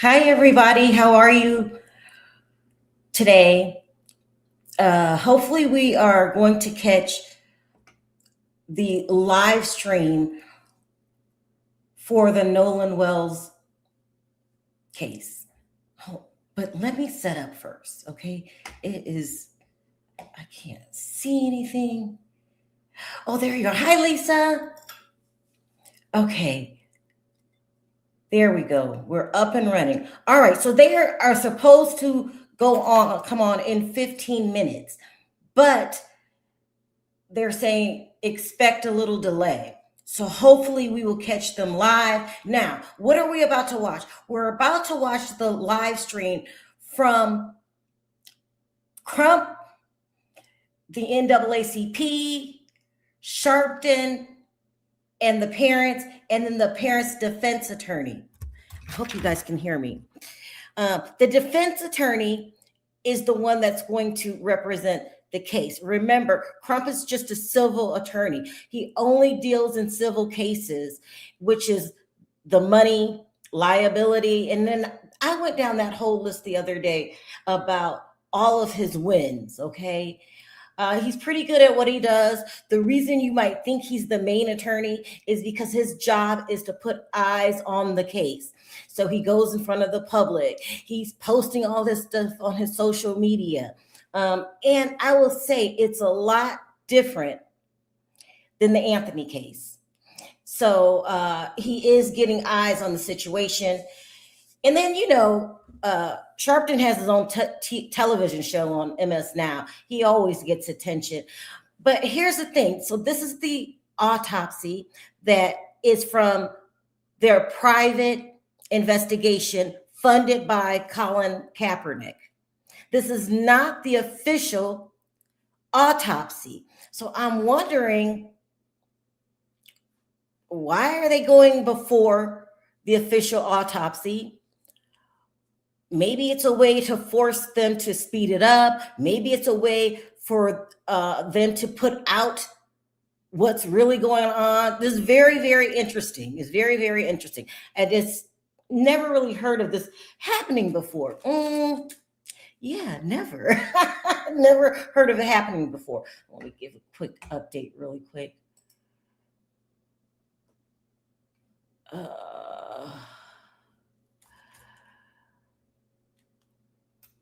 Hi, everybody. How are you today? Hopefully, we are going to catch the live stream for the Noland Wells case. Oh, but let me set up first, okay? I can't see anything. Oh, there you go. Hi, Lisa. Okay, there we go. We're up and running. All right, so they are supposed to come on in 15 minutes, but they're saying expect a little delay. So hopefully we will catch them live. Now, what are we about to watch? We're about to watch the live stream from Crump, the NAACP, Sharpton, and the parents, and then the parents' defense attorney. I hope you guys can hear me. The defense attorney is the one that's going to represent the case. Remember, Crump is just a civil attorney. He only deals in civil cases, which is the money, liability. And then I went down that whole list the other day about all of his wins, okay? He's pretty good at what he does. The reason you might think he's the main attorney is because his job is to put eyes on the case. So he goes in front of the public. He's posting all this stuff on his social media. And I will say it's a lot different than the Anthony case. So he is getting eyes on the situation. And then, Sharpton has his own television show on MS Now. He always gets attention. But here's the thing. So this is the autopsy that is from their private investigation funded by Colin Kaepernick. This is not the official autopsy. So I'm wondering, why are they going before the official autopsy? Maybe it's a way to force them to speed it up. Maybe it's a way for them to put out what's really going on. This is very, very interesting. It's very, very interesting. I just never really heard of this happening before. Yeah, never. Never heard of it happening before. Let me give a quick update really quick.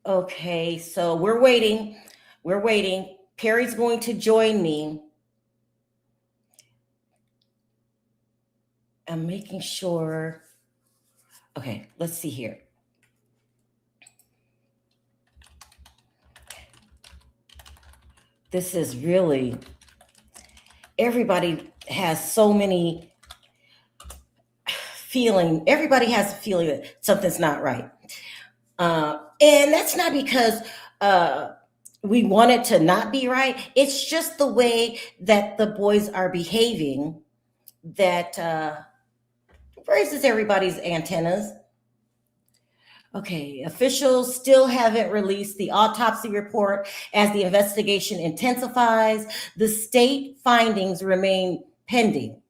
Okay, so we're waiting. We're waiting. Perry's going to join me. I'm making sure. Okay, let's see here. This is really, everybody has so many feeling. Everybody has a feeling that something's not right. And that's not because we want it to not be right. It's just the way that the boys are behaving that raises everybody's antennas. Okay, officials still haven't released the autopsy report as the investigation intensifies. The state findings remain pending.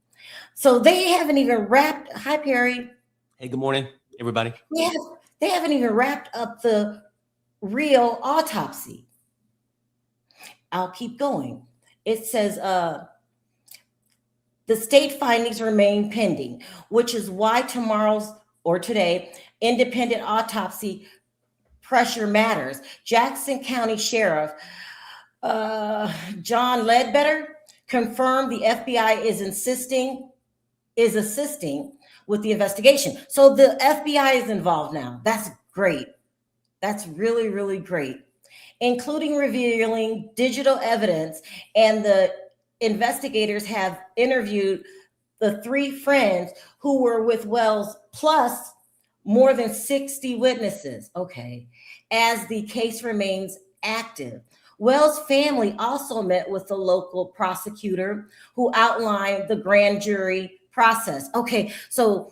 So they haven't even wrapped. Hi, Perry. Hey, good morning, everybody. They haven't even wrapped up the real autopsy. I'll keep going. It says the state findings remain pending, which is why today, independent autopsy pressure matters. Jackson County Sheriff John Ledbetter confirmed the FBI is assisting with the investigation. So the FBI is involved now. That's great. That's really, really great, including revealing digital evidence. And the investigators have interviewed the 3 friends who were with Wells, plus more than 60 witnesses, okay, as the case remains active. Wells' family also met with the local prosecutor who outlined the grand jury process. Okay, so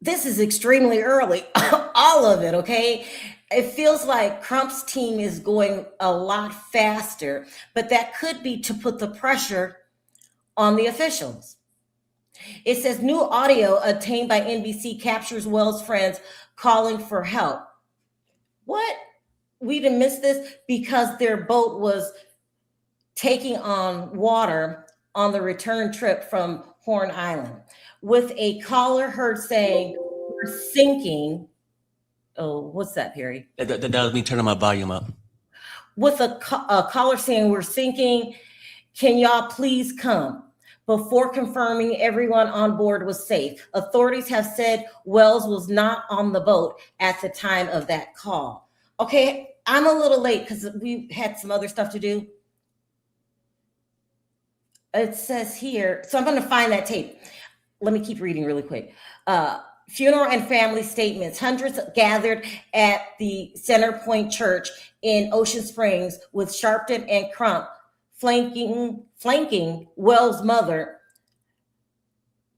this is extremely early, all of it, okay? It feels like Crump's team is going a lot faster, but that could be to put the pressure on the officials. It says new audio obtained by NBC captures Wells' friends calling for help. What? We didn't miss this because their boat was taking on water on the return trip from Horn Island, with a caller heard saying, "We're sinking." Oh, what's that, Perry? That was me turning my volume up. With a caller saying, "We're sinking. Can y'all please come?" Before confirming everyone on board was safe. Authorities have said Wells was not on the boat at the time of that call. Okay, I'm a little late because we had some other stuff to do. It says here, so I'm going to find that tape. Let me keep reading really quick. Funeral and family statements. Hundreds gathered at the Center Point Church in Ocean Springs with Sharpton and Crump flanking Wells' mother,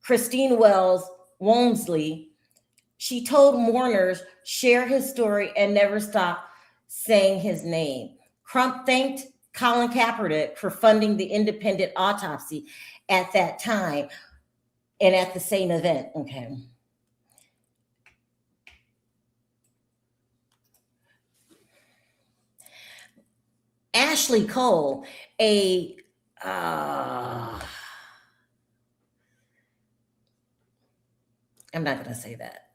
Christine Wells Walmsley. She told mourners, share his story and never stop saying his name. Crump thanked Colin Kaepernick for funding the independent autopsy at that time and at the same event. Okay. Ashley Cole, I'm not going to say that.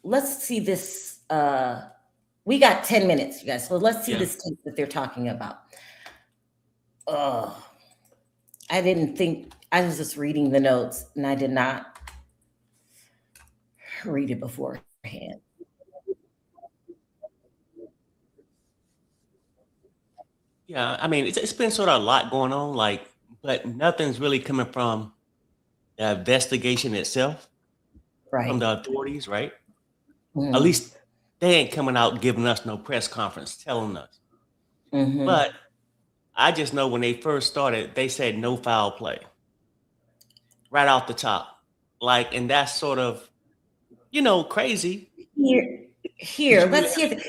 Let's see this. We got 10 minutes, you guys. So let's see this tape that they're talking about. I didn't think, I was just reading the notes and I did not read it beforehand. Yeah, I mean, it's been sort of a lot going on, but nothing's really coming from the investigation itself, Right. from the authorities, right? At least they ain't coming out giving us no press conference telling us. But I just know when they first started, they said no foul play right off the top. And that's sort of, crazy. Here, let's see.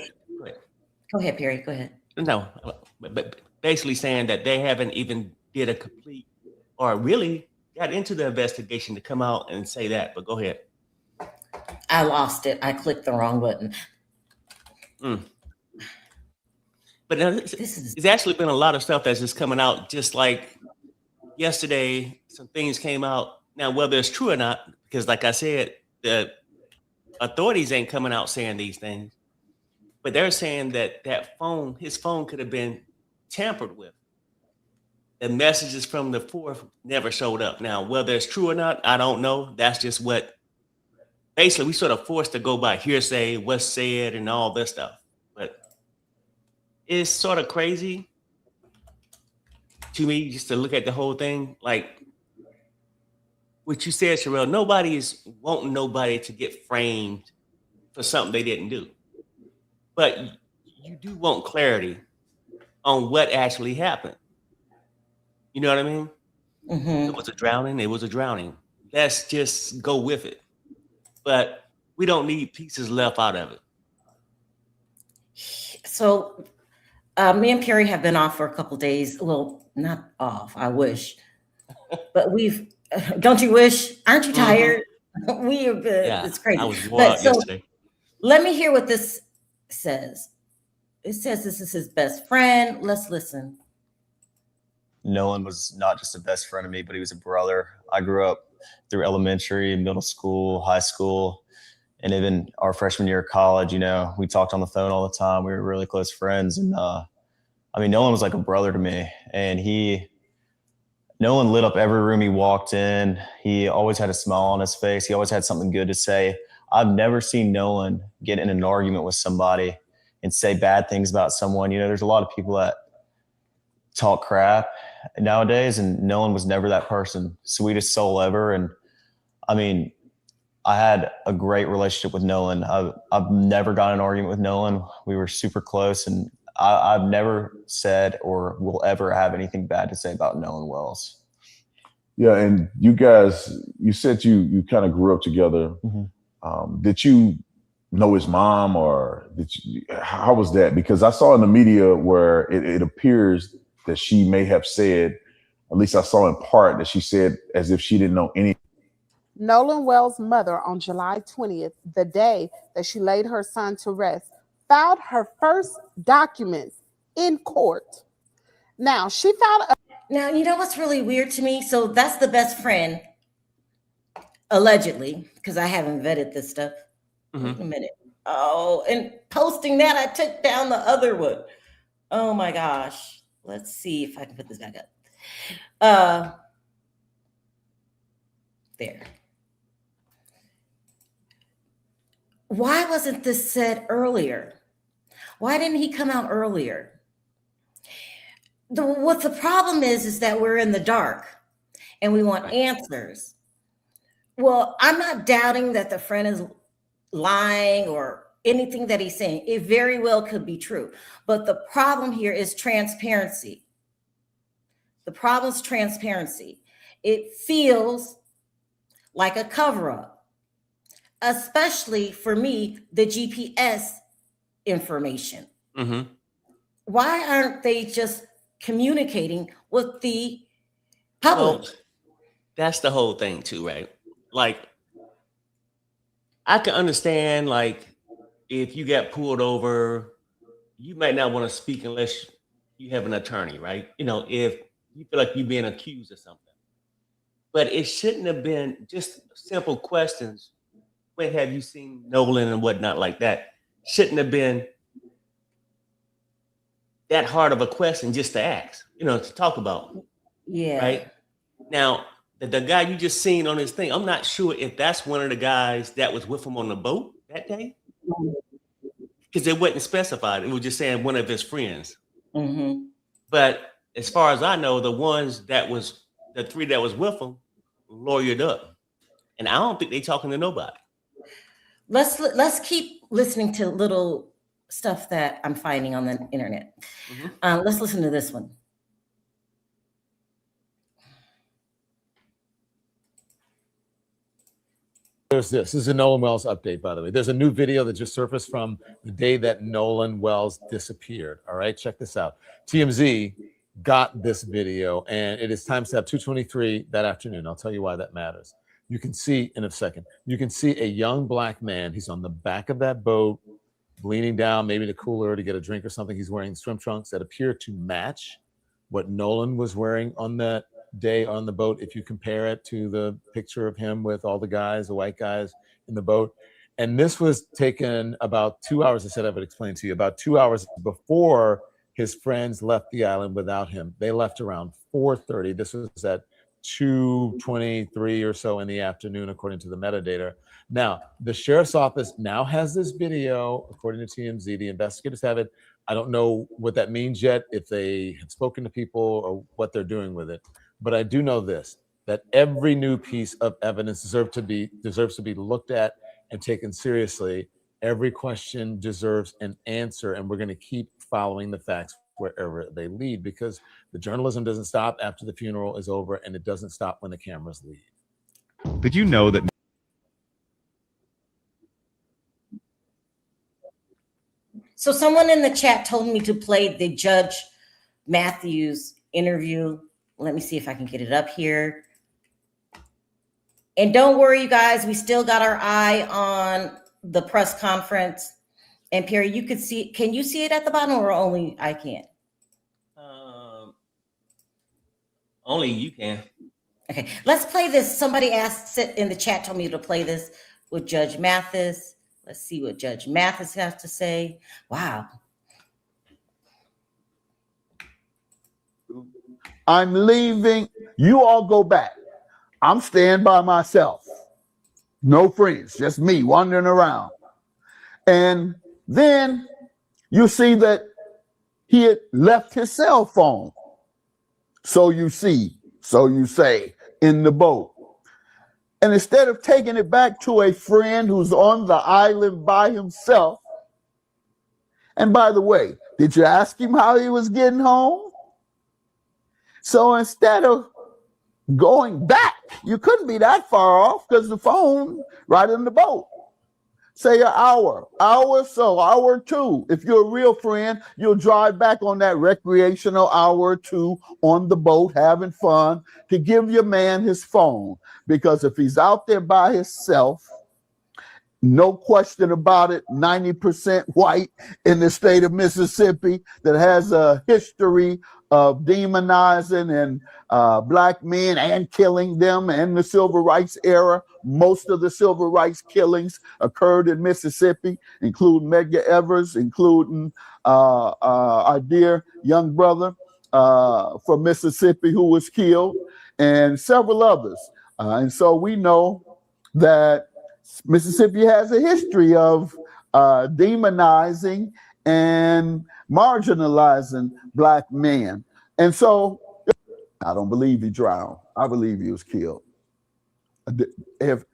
Go ahead, Perry. Go ahead. No, but basically saying that they haven't even did a complete or really got into the investigation to come out and say that. But go ahead. I lost it. I clicked the wrong button. But it's actually been a lot of stuff that's just coming out. Just like yesterday, some things came out. Now, whether it's true or not, because like I said, the authorities ain't coming out saying these things. But they're saying that his phone could have been tampered with. The messages from the 4th never showed up. Now, whether it's true or not, I don't know. That's just what, basically, we sort of forced to go by hearsay, what's said, and all this stuff. But it's sort of crazy to me just to look at the whole thing. Like what you said, Sherelle, nobody is wanting nobody to get framed for something they didn't do. But you do want clarity on what actually happened. You know what I mean? It was a drowning. It was a drowning. Let's just go with it. But we don't need pieces left out of it. So me and Perry have been off for a couple of days. Well, not off. I wish. But don't you wish? Aren't you tired? We are good. Yeah, it's crazy. I was wore out yesterday. Let me hear what this says. It says this is his best friend. Let's listen. Noland was not just a best friend of me, but he was a brother. I grew up through elementary, middle school, high school, and even our freshman year of college. We talked on the phone all the time. We were really close friends. And Noland was like a brother to me. And Noland lit up every room he walked in. He always had a smile on his face. He always had something good to say. I've never seen Noland get in an argument with somebody and say bad things about someone. There's a lot of people that talk crap nowadays, and Noland was never that person. Sweetest soul ever. And I had a great relationship with Noland. I've never got in an argument with Noland. We were super close, and I've never said or will ever have anything bad to say about Noland Wells. Yeah, and you guys, you said you kind of grew up together. Did you know his mom, or how was that? Because I saw in the media where it appears that she may have said At least I saw in part that she said as if she didn't know any. Noland Wells' mother on July 20th, the day that she laid her son to rest, filed her first documents in court. Now, she filed Now, you know what's really weird to me? So that's the best friend, allegedly, because I haven't vetted this stuff. Wait a minute. Oh, and posting that, I took down the other one. Oh my gosh. Let's see if I can put this back up. There. Why wasn't this said earlier? Why didn't he come out earlier? What the problem is that we're in the dark and we want answers. Well, I'm not doubting that the friend is lying or anything that he's saying. It very well could be true. But the problem here is transparency. The problem is transparency. It feels like a cover-up, especially for me, the GPS information. Why aren't they just communicating with the public? Well, that's the whole thing too, right? Like, I can understand, like, if you got pulled over, you might not want to speak unless you have an attorney, right? You know, if you feel like you're being accused of something. But it shouldn't have been just simple questions. When have you seen Noland and whatnot like that? Shouldn't have been that hard of a question just to ask, you know, to talk about. Yeah. Right? Now, the guy you just seen on his thing, I'm not sure if that's one of the guys that was with him on the boat that day. Because it wasn't specified. It was just saying one of his friends. But as far as I know, the three that was with him lawyered up. And I don't think they talking to nobody. Let's keep listening to little stuff that I'm finding on the internet. Let's listen to this one. This is a Noland Wells update, by the way. There's a new video that just surfaced from the day that Noland Wells disappeared. All right, check this out. TMZ got this video, and it is timestamp 2:23 that afternoon. I'll tell you why that matters. You can see in a second, you can see a young black man. He's on the back of that boat, leaning down, maybe to cooler to get a drink or something. He's wearing swim trunks that appear to match what Noland was wearing on that day on the boat, if you compare it to the picture of him with all the guys, the white guys in the boat. And this was taken about 2 hours, I said I would explain to you, about 2 hours before his friends left the island without him. They left around 4:30. This was at 2:23 or so in the afternoon, according to the metadata. Now, the sheriff's office now has this video, according to TMZ. The investigators have it. I don't know what that means yet, if they have spoken to people or what they're doing with it. But I do know this, that every new piece of evidence deserves to be looked at and taken seriously. Every question deserves an answer, and we're going to keep following the facts wherever they lead, because the journalism doesn't stop after the funeral is over, and it doesn't stop when the cameras leave. Did you know that? So someone in the chat told me to play the Judge Matthews interview. Let me see if I can get it up here. And don't worry, you guys, we still got our eye on the press conference. And Perry, you could see, can you see it at the bottom, or only I can? Only you can. Okay, let's play this. Somebody asked in the chat, told me to play this with Judge Mathis. Let's see what Judge Mathis has to say. Wow. I'm leaving. You all go back. I'm staying by myself. No friends, just me wandering around. And then you see that he had left his cell phone. So you say, in the boat. And instead of taking it back to a friend who's on the island by himself, and by the way, did you ask him how he was getting home? So instead of going back, you couldn't be that far off because the phone right in the boat. Say an hour or so, hour or two. If you're a real friend, you'll drive back on that recreational hour or two on the boat having fun to give your man his phone. Because if he's out there by himself, no question about it, 90% white in the state of Mississippi that has a history of demonizing and black men and killing them in the civil rights era. Most of the civil rights killings occurred in Mississippi, including Medgar Evers, including our dear young brother from Mississippi who was killed, and several others. And so we know that Mississippi has a history of demonizing and marginalizing black men. And so I don't believe he drowned. I believe he was killed.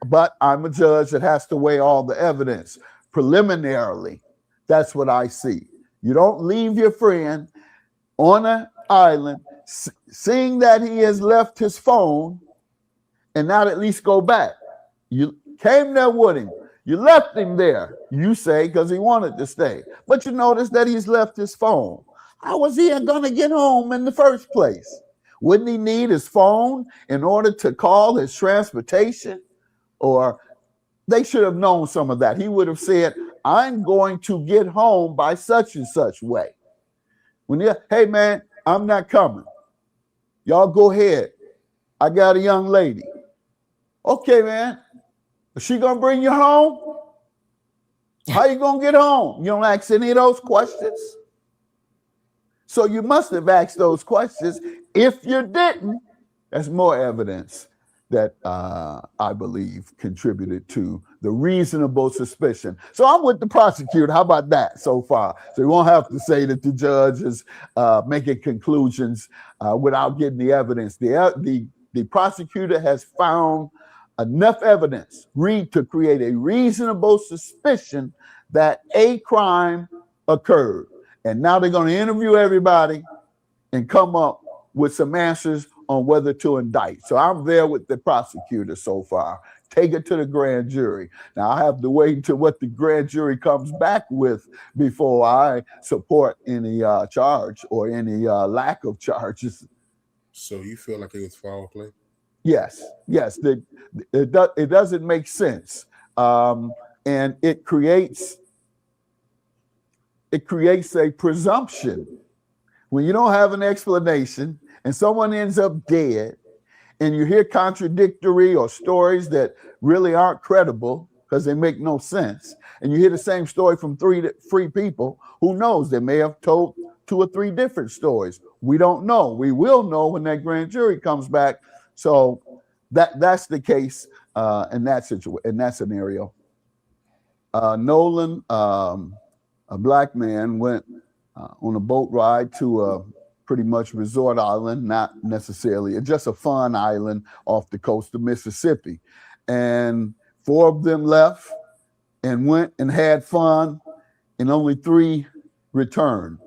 But I'm a judge that has to weigh all the evidence. Preliminarily, that's what I see. You don't leave your friend on an island, seeing that he has left his phone, and not at least go back. You came there with him. You left him there, you say, because he wanted to stay. But you notice that he's left his phone. How was he going to get home in the first place? Wouldn't he need his phone in order to call his transportation? Or they should have known some of that. He would have said, I'm going to get home by such and such way. When you, hey man, I'm not coming. Y'all go ahead. I got a young lady. Okay, man. Is she gonna bring you home? How you gonna get home? You don't ask any of those questions. So you must have asked those questions. If you didn't, that's more evidence that I believe contributed to the reasonable suspicion. So I'm with the prosecutor. How about that so far? So you won't have to say that the judge is making conclusions without getting the evidence. The prosecutor has found enough evidence to create a reasonable suspicion that a crime occurred. And now they're going to interview everybody and come up with some answers on whether to indict. So I'm there with the prosecutor so far. Take it to the grand jury. Now I have to wait until what the grand jury comes back with before I support any charge or any lack of charges. So you feel like it was foul play? Yes. It doesn't make sense, and it creates a presumption when you don't have an explanation and someone ends up dead, and you hear contradictory or stories that really aren't credible because they make no sense, and you hear the same story from three people. Who knows? They may have told 2 or 3 different stories. We don't know. We will know when that grand jury comes back. So that's the case in that scenario. Noland, a black man, went on a boat ride to a pretty much resort island, not necessarily, just a fun island off the coast of Mississippi. And 4 of them left and went and had fun, and only 3 returned.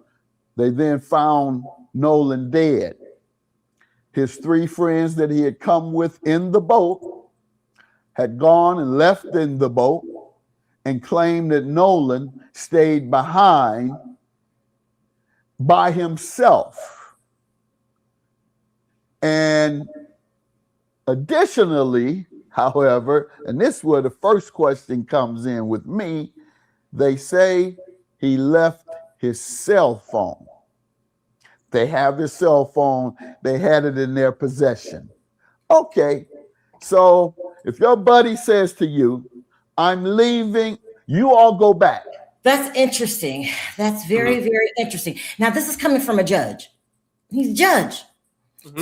They then found Noland dead. His 3 friends that he had come with in the boat had gone and left in the boat and claimed that Noland stayed behind by himself. And additionally, however, and this is where the first question comes in with me, they say he left his cell phone. They have his cell phone. They had it in their possession. Okay, so if your buddy says to you, I'm leaving, you all go back. That's interesting. That's very, very interesting. Now, this is coming from a judge. He's a judge.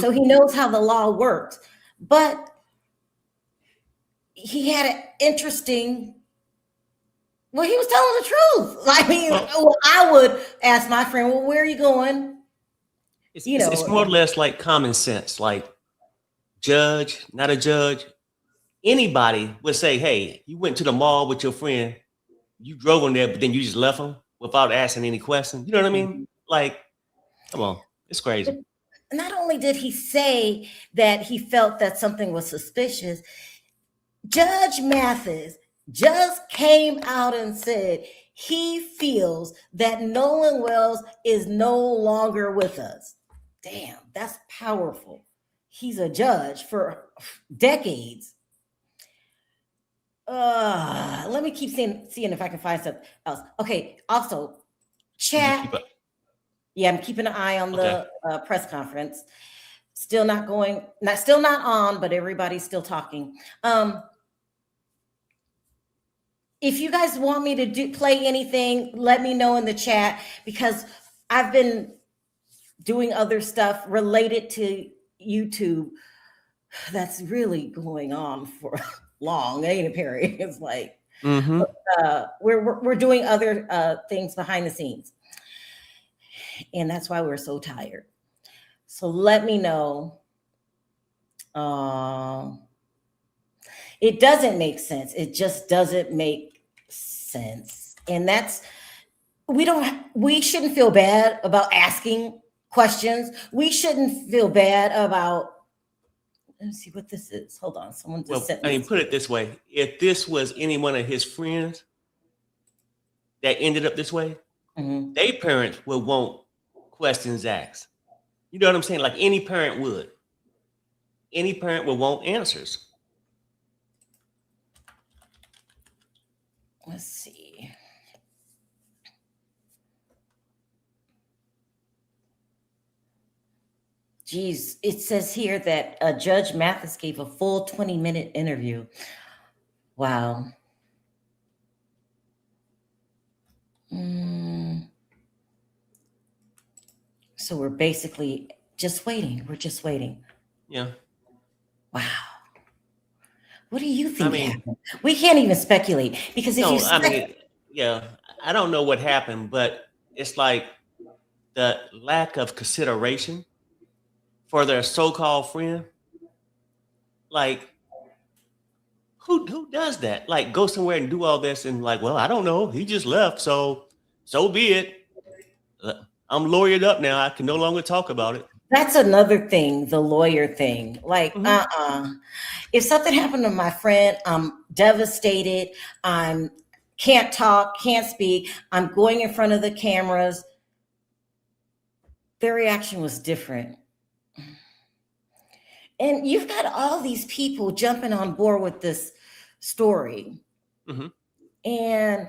So he knows how the law works. But he had an interesting, well, he was telling the truth. I mean, I would ask my friend, well, where are you going? It's more or less like common sense, like judge, not a judge. Anybody would say, hey, you went to the mall with your friend, you drove on there, but then you just left them without asking any questions. You know what I mean? Like, come on, it's crazy. Not only did he say that he felt that something was suspicious, Judge Mathis just came out and said he feels that Noland Wells is no longer with us. Damn, that's powerful. He's a judge for decades. Let me keep seeing if I can find something else. Okay, also, chat. Yeah, I'm keeping an eye on the press conference. Still not on, but everybody's still talking. If you guys want me to play anything, let me know in the chat, because I've been doing other stuff related to YouTube that's really going on for long, ain't it, Perry? It's like we're doing other things behind the scenes, and that's why we're so tired. So let me know. It doesn't make sense. It just doesn't make sense. And that's, we shouldn't feel bad about asking questions. We shouldn't feel bad about, let me see what this is. Hold on. Someone just sent me. Put it this way. If this was any one of his friends that ended up this way, their parents would want questions asked. You know what I'm saying? Like any parent would. Any parent would want answers. Let's see. Geez, it says here that Judge Mathis gave a full 20-minute interview. Wow. So we're basically just waiting. We're just waiting. Yeah. Wow. What do you think happened? We can't even speculate, because if I don't know what happened, but it's like the lack of consideration for their so-called friend. Like, who does that? Like, go somewhere and do all this and like, well, I don't know. He just left, so be it. I'm lawyered up now. I can no longer talk about it. That's another thing, the lawyer thing. Like, if something happened to my friend, I'm devastated. Can't talk, can't speak. I'm going in front of the cameras. Their reaction was different. And you've got all these people jumping on board with this story. And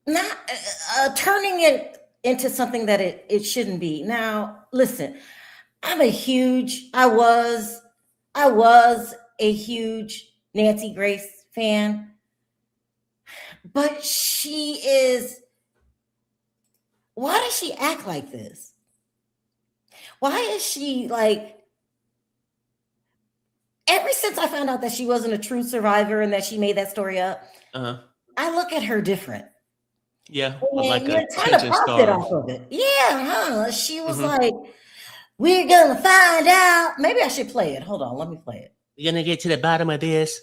not turning it into something that it shouldn't be. Now, listen, I was a huge Nancy Grace fan, but why does she act like this? Why is she like, ever since I found out that she wasn't a true survivor and that she made that story up, I look at her different. Yeah, like a kind of profited off of it. Yeah, she was like, we're gonna find out. Maybe I should play it. Hold on, let me play it. You're gonna get to the bottom of this,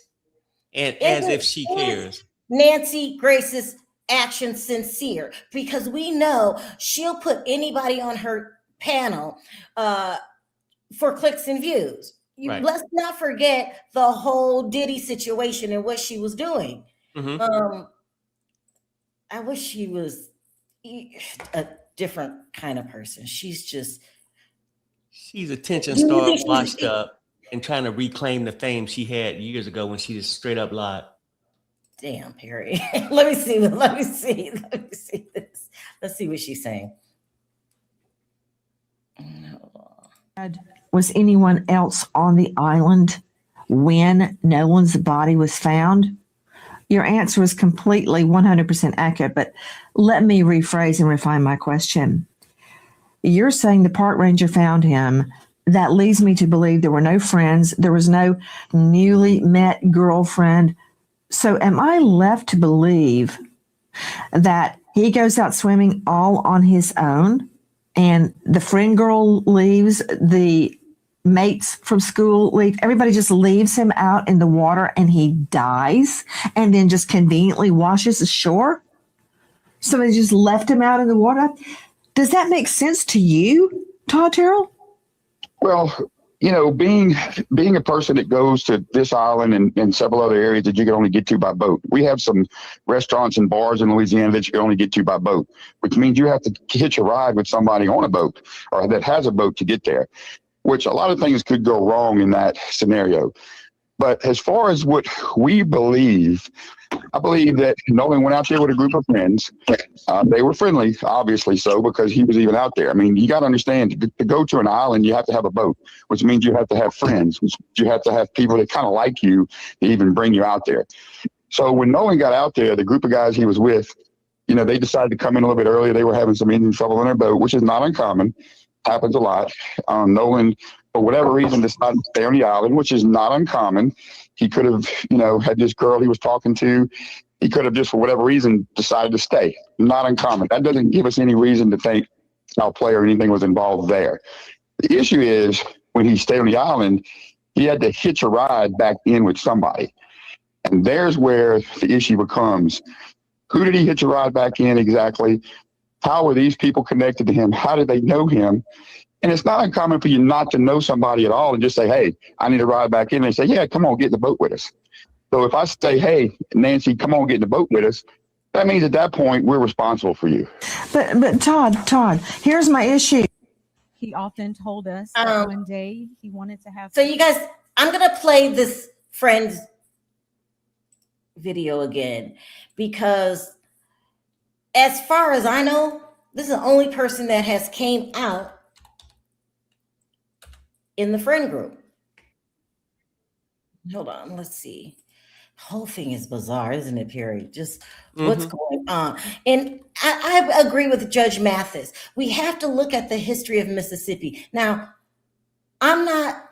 and as if she cares. Nancy Grace's action sincere, because we know she'll put anybody on her panel for clicks and views. Let's not forget the whole Diddy situation and what she was doing. I wish she was a different kind of person. She's attention star, washed up, and trying to reclaim the fame she had years ago when she just straight up lied. Damn, Perry. Let me see this. Let's see what she's saying. Was anyone else on the island when Noland's body was found? Your answer is completely 100% accurate, but let me rephrase and refine my question. You're saying the park ranger found him. That leads me to believe there were no friends. There was no newly met girlfriend. So am I left to believe that he goes out swimming all on his own and the friend girl leaves, the mates from school leave, everybody just leaves him out in the water and he dies and then just conveniently washes ashore? So they just left him out in the water? Does that make sense to you? Todd Terrell? Well, being a person that goes to this island and several other areas that you can only get to by boat. We have some restaurants and bars in Louisiana that you can only get to by boat, which means you have to hitch a ride with somebody on a boat or that has a boat to get there, which a lot of things could go wrong in that scenario. But as far as what we believe, I believe that Nolan went out there with a group of friends. They were friendly, obviously so, because he was even out there. I mean, you got to understand, to go to an island, you have to have a boat, which means you have to have friends, which you have to have people that kind of like you to even bring you out there. So when Nolan got out there, the group of guys he was with, they decided to come in a little bit earlier. They were having some engine trouble in their boat, which is not uncommon. Happens a lot. Nolan, for whatever reason, decided to stay on the island, which is not uncommon. He could have, had this girl he was talking to. He could have just, for whatever reason, decided to stay. Not uncommon. That doesn't give us any reason to think foul play or anything was involved there. The issue is when he stayed on the island, he had to hitch a ride back in with somebody. And there's where the issue becomes, who did he hitch a ride back in exactly? How were these people connected to him? How did they know him? And it's not uncommon for you not to know somebody at all and just say, hey, I need to ride back in. And they say, yeah, come on, get in the boat with us. So if I say, hey, Nancy, come on, get in the boat with us, that means at that point, we're responsible for you. But Todd, here's my issue. He often told us that one day he wanted to have. So you guys, I'm going to play this friend's video again, because as far as I know, this is the only person that has came out in the friend group. Hold on, let's see. The whole thing is bizarre, isn't it, Perry? Just what's going on. And I agree with Judge Mathis. We have to look at the history of Mississippi. Now, I'm not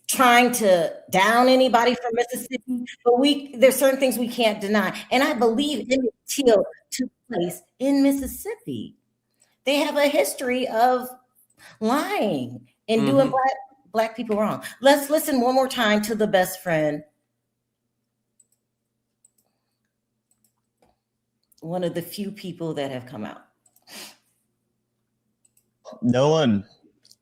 trying to down anybody from Mississippi, but there's certain things we can't deny. And I believe Emmett Till took place in Mississippi. They have a history of lying and doing black people wrong. Let's listen one more time to the best friend. One of the few people that have come out. Nolan,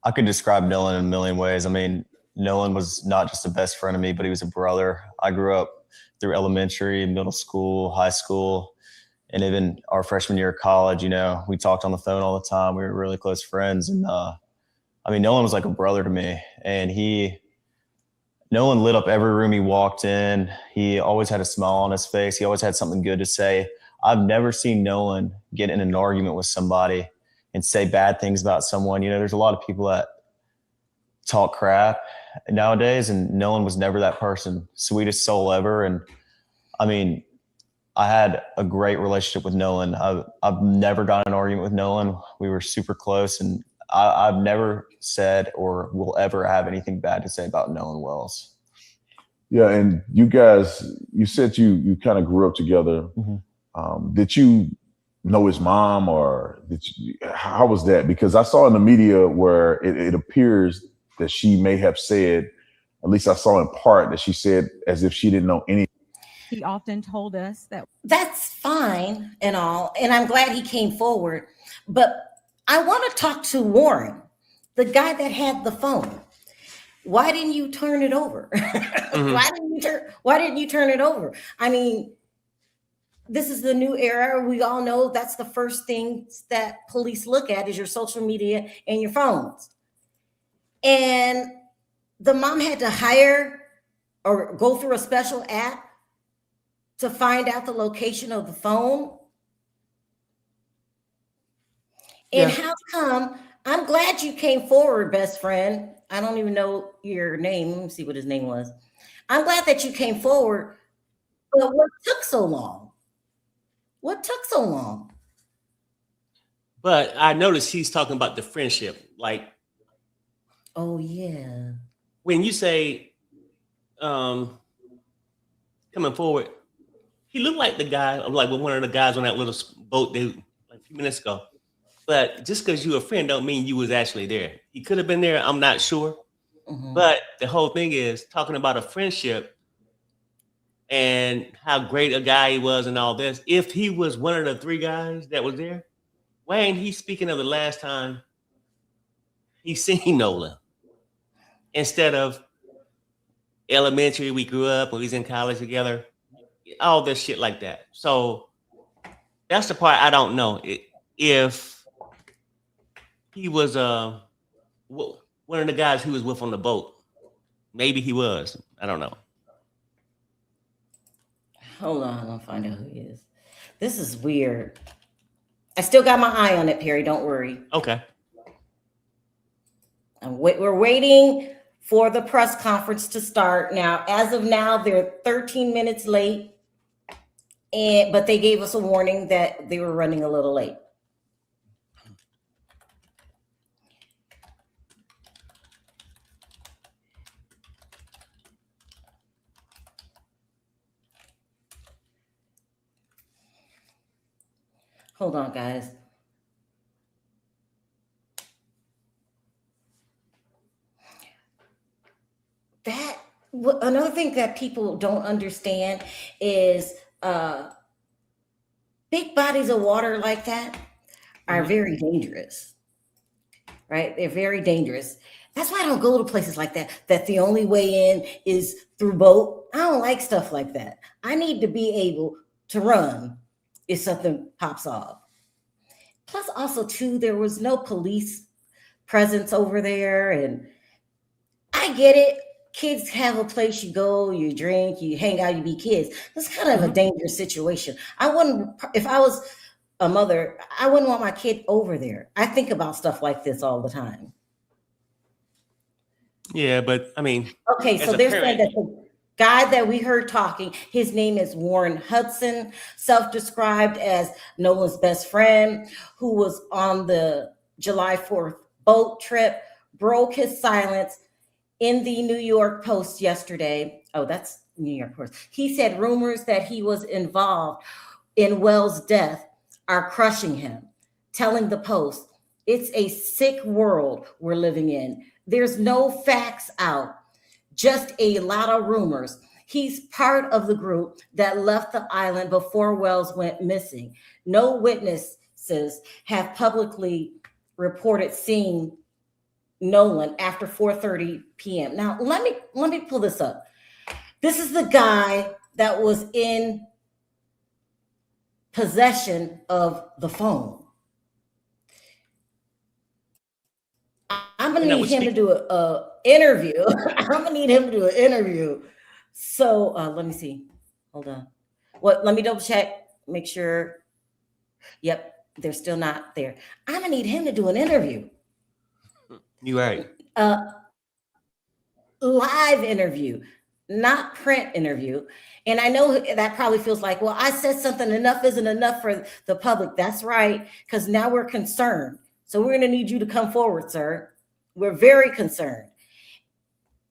I could describe Nolan in a million ways. I mean, Nolan was not just a best friend of me, but he was a brother. I grew up through elementary, middle school, high school, and even our freshman year of college. We talked on the phone all the time. We were really close friends. And Nolan was like a brother to me. And Nolan lit up every room he walked in. He always had a smile on his face. He always had something good to say. I've never seen Nolan get in an argument with somebody and say bad things about someone. There's a lot of people that talk crap nowadays, and Nolan was never that person. Sweetest soul ever. And I had a great relationship with Nolan. I've never got in an argument with Nolan. We were super close, and I've never said or will ever have anything bad to say about Noland Wells. Yeah, and you guys, you said you kind of grew up together. Did you know his mom, or how was that? Because I saw in the media where it appears that she may have said, at least I saw in part, that she said as if she didn't know any. He often told us that. That's fine and all, and I'm glad he came forward. But I want to talk to Warren, the guy that had the phone. Why didn't you turn it over? Why didn't you turn it over? I mean, this is the new era. We all know that's the first things that police look at is your social media and your phones. And the mom had to hire or go through a special app to find out the location of the phone. And how come? I'm glad you came forward, best friend. I don't even know your name. Let me see what his name was. I'm glad that you came forward. But what took so long? What took so long? But I noticed he's talking about the friendship. Like, oh yeah. When you say coming forward, he looked like the guy, like one of the guys on that little boat like a few minutes ago. But just because you're a friend don't mean you was actually there. He could have been there, I'm not sure. But the whole thing is talking about a friendship and how great a guy he was and all this. If he was one of the three guys that was there, why ain't he speaking of the last time he seen Nolan instead of elementary. We grew up when we was in college together. All this shit like that. So that's the part I don't know. If he was one of the guys who was with on the boat, maybe he was. I don't know. Hold on, I'll find out who he is. This is weird. I still got my eye on it, Perry. Don't worry. Okay. We're waiting for the press conference to start. Now, as of now, they're 13 minutes late, but they gave us a warning that they were running a little late. Hold on, guys. Another thing that people don't understand is big bodies of water like that are very dangerous, right? They're very dangerous. That's why I don't go to places like that, that the only way in is through boat. I don't like stuff like that. I need to be able to run if something pops off. Plus, also, too, there was no police presence over there. And I get it. Kids have a place you go, you drink, you hang out, you be kids. That's kind of a dangerous situation. If I was a mother, I wouldn't want my kid over there. I think about stuff like this all the time. Yeah, but I mean. Okay, so they're saying that the guy that we heard talking, his name is Warren Hudson, self-described as Nolan's best friend, who was on the July 4th boat trip, broke his silence in the New York Post yesterday. Oh, that's New York Post. He said rumors that he was involved in Wells' death are crushing him, telling the Post, "It's a sick world we're living in. There's no facts out, just a lot of rumors." He's part of the group that left the island before Wells went missing. No witnesses have publicly reported seeing Nolan after 4:30 p.m. Now, let me pull this up. This is the guy that was in possession of the phone. I'm gonna need him to do an interview. I'm gonna need him to do an interview. So let me see. Hold on. Let me double check. Make sure. Yep, they're still not there. I'm gonna need him to do an interview. You're right. Live interview, not print interview. And I know that probably feels like, well, I said something, enough isn't enough for the public. That's right, because now we're concerned. So we're going to need you to come forward, sir. We're very concerned.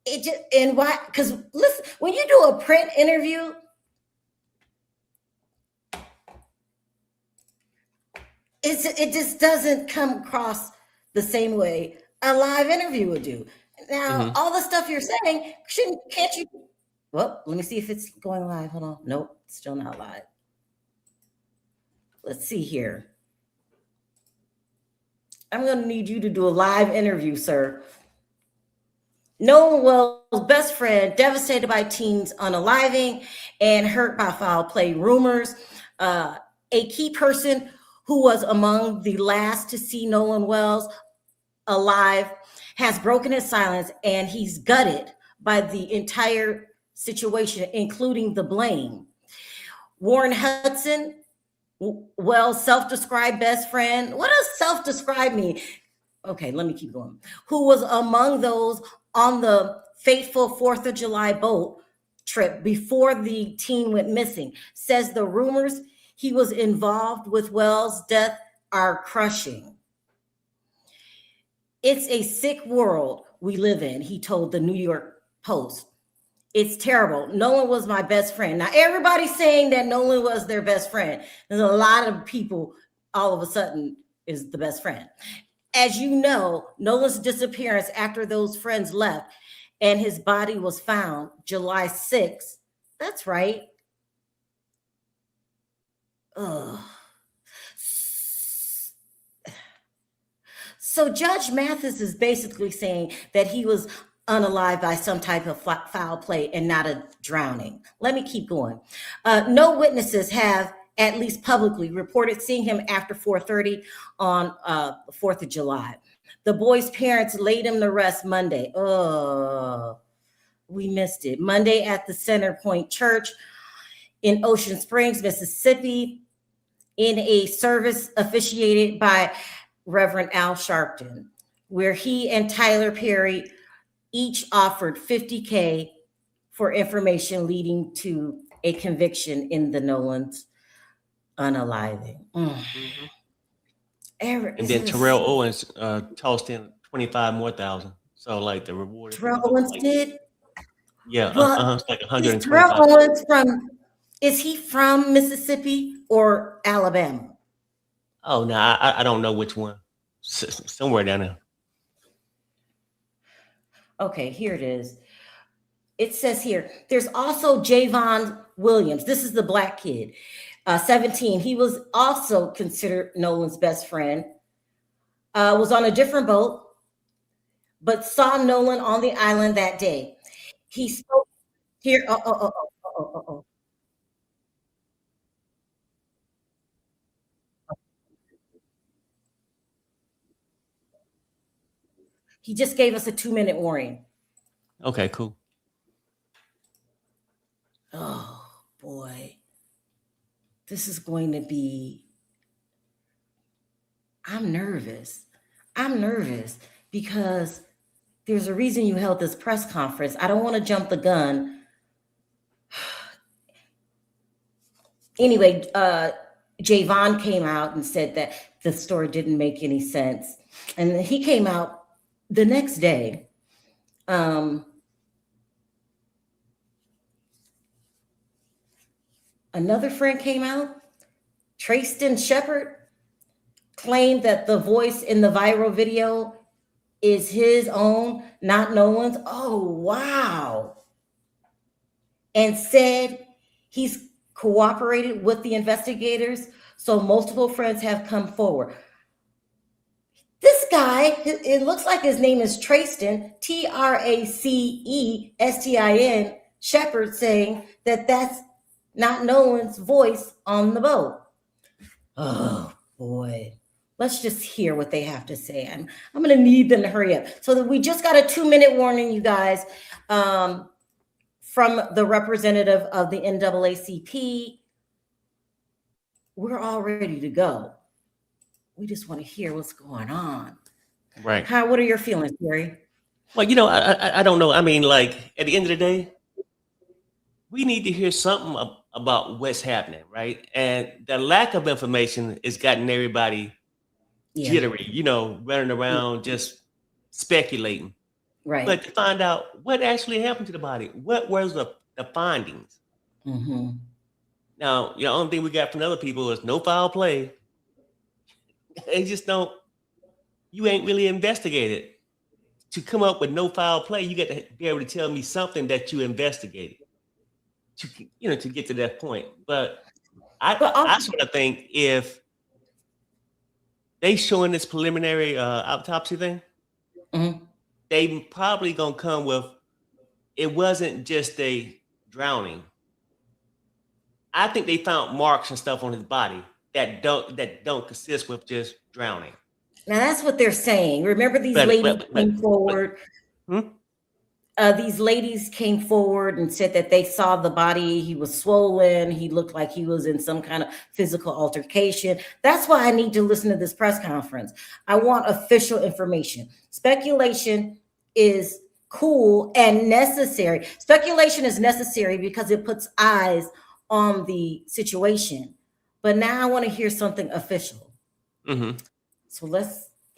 Why? Because listen, when you do a print interview, it just doesn't come across the same way a live interview would do. Now, all the stuff you're saying, can't you? Well, let me see if it's going live. Hold on. Nope, still not live. Let's see here. I'm going to need you to do a live interview, sir. Nolan Wells' best friend, devastated by teens unaliving and hurt by foul play rumors. A key person who was among the last to see Nolan Wells alive has broken his silence, and he's gutted by the entire situation, including the blame. Warren Hudson, Wells' self-described best friend. What does self-described mean? Okay, let me keep going. Who was among those on the fateful 4th of July boat trip before the teen went missing, says the rumors he was involved with Wells' death are crushing. "It's a sick world we live in," he told the New York Post. "It's terrible. Nolan was my best friend." Now, everybody's saying that Nolan was their best friend. There's a lot of people all of a sudden is the best friend. As you know, Nolan's disappearance after those friends left and his body was found July 6th. That's right. So Judge Mathis is basically saying that he was unalived by some type of foul play and not a drowning. Let me keep going. No witnesses have, at least publicly, reported seeing him after 4:30 on the 4th of July. The boy's parents laid him to rest Monday. Oh, we missed it. Monday at the Center Point Church in Ocean Springs, Mississippi, in a service officiated by Reverend Al Sharpton, where he and Tyler Perry each offered $50K for information leading to a conviction in the Nolands unaliving. Mm-hmm. And then Terrell Owens tossed in 25 more thousand. So like the reward. Terrell Owens did? Yeah, it's like 125. Is Terrell Owens is he from Mississippi or Alabama? Oh, no, I don't know which one. Somewhere down there. Okay, here it is. It says here, there's also Javon Williams. This is the black kid, 17. He was also considered Nolan's best friend, was on a different boat, but saw Nolan on the island that day. He spoke here. He just gave us a 2-minute warning. Okay, cool. Oh boy. This is going to be, I'm nervous. I'm nervous because there's a reason you held this press conference. I don't want to jump the gun. Anyway, Javon came out and said that the story didn't make any sense. And he came out the next day. Another friend came out, Trayston Shepard, claimed that the voice in the viral video is his own, not Nolan's. Oh, wow. And said he's cooperated with the investigators, so multiple friends have come forward. This guy, it looks like his name is Trayston, Tracestin, Shepard, saying that that's not Nolan's voice on the boat. Oh boy. Let's just hear what they have to say. I'm going to need them to hurry up. So that we just got a 2-minute warning, you guys, from the representative of the NAACP. We're all ready to go. We just want to hear what's going on. Right. What are your feelings, Gary? Well, I don't know. I mean, like at the end of the day, we need to hear something about what's happening, right? And the lack of information has gotten everybody jittery, running around just speculating. Right. But to find out what actually happened to the body, what was the findings? Mm-hmm. Now, the only thing we got from other people is no foul play. They just don't, you ain't really investigated. To come up with no foul play, you got to be able to tell me something that you investigated to get to that point. But I sort of think if they showing this preliminary autopsy thing, mm-hmm. they probably gonna come with, it wasn't just a drowning. I think they found marks and stuff on his body that don't consist with just drowning. Now that's what they're saying. Remember, these ladies came forward. These ladies came forward and said that they saw the body. He was swollen. He looked like he was in some kind of physical altercation. That's why I need to listen to this press conference. I want official information. Speculation is cool and necessary. Speculation is necessary because it puts eyes on the situation. But now I want to hear something official. Mm-hmm. So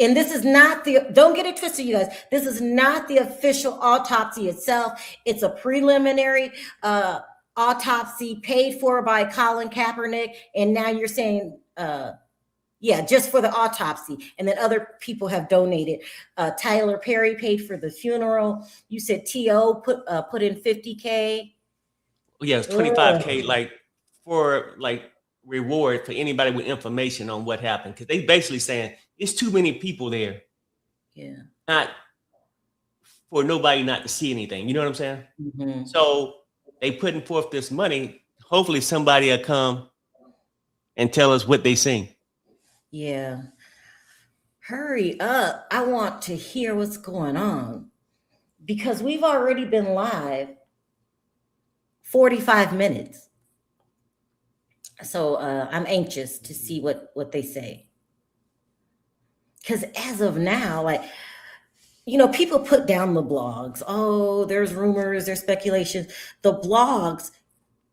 and this is not don't get it twisted, you guys. This is not the official autopsy itself. It's a preliminary autopsy paid for by Colin Kaepernick. And now you're saying, just for the autopsy. And then other people have donated. Tyler Perry paid for the funeral. You said T.O. put in $50K. Yeah, it's $25K, for reward for anybody with information on what happened, because they basically saying it's too many people there Yeah. Not for nobody not to see anything. You know what I'm saying? Mm-hmm. So they putting forth this money. Hopefully somebody will come and tell us what they seen. Yeah. Hurry up. I want to hear what's going on because we've already been live 45 minutes. So I'm anxious to see what they say. Because as of now, like, you know, people put down the blogs. Oh, there's rumors, there's speculations. The blogs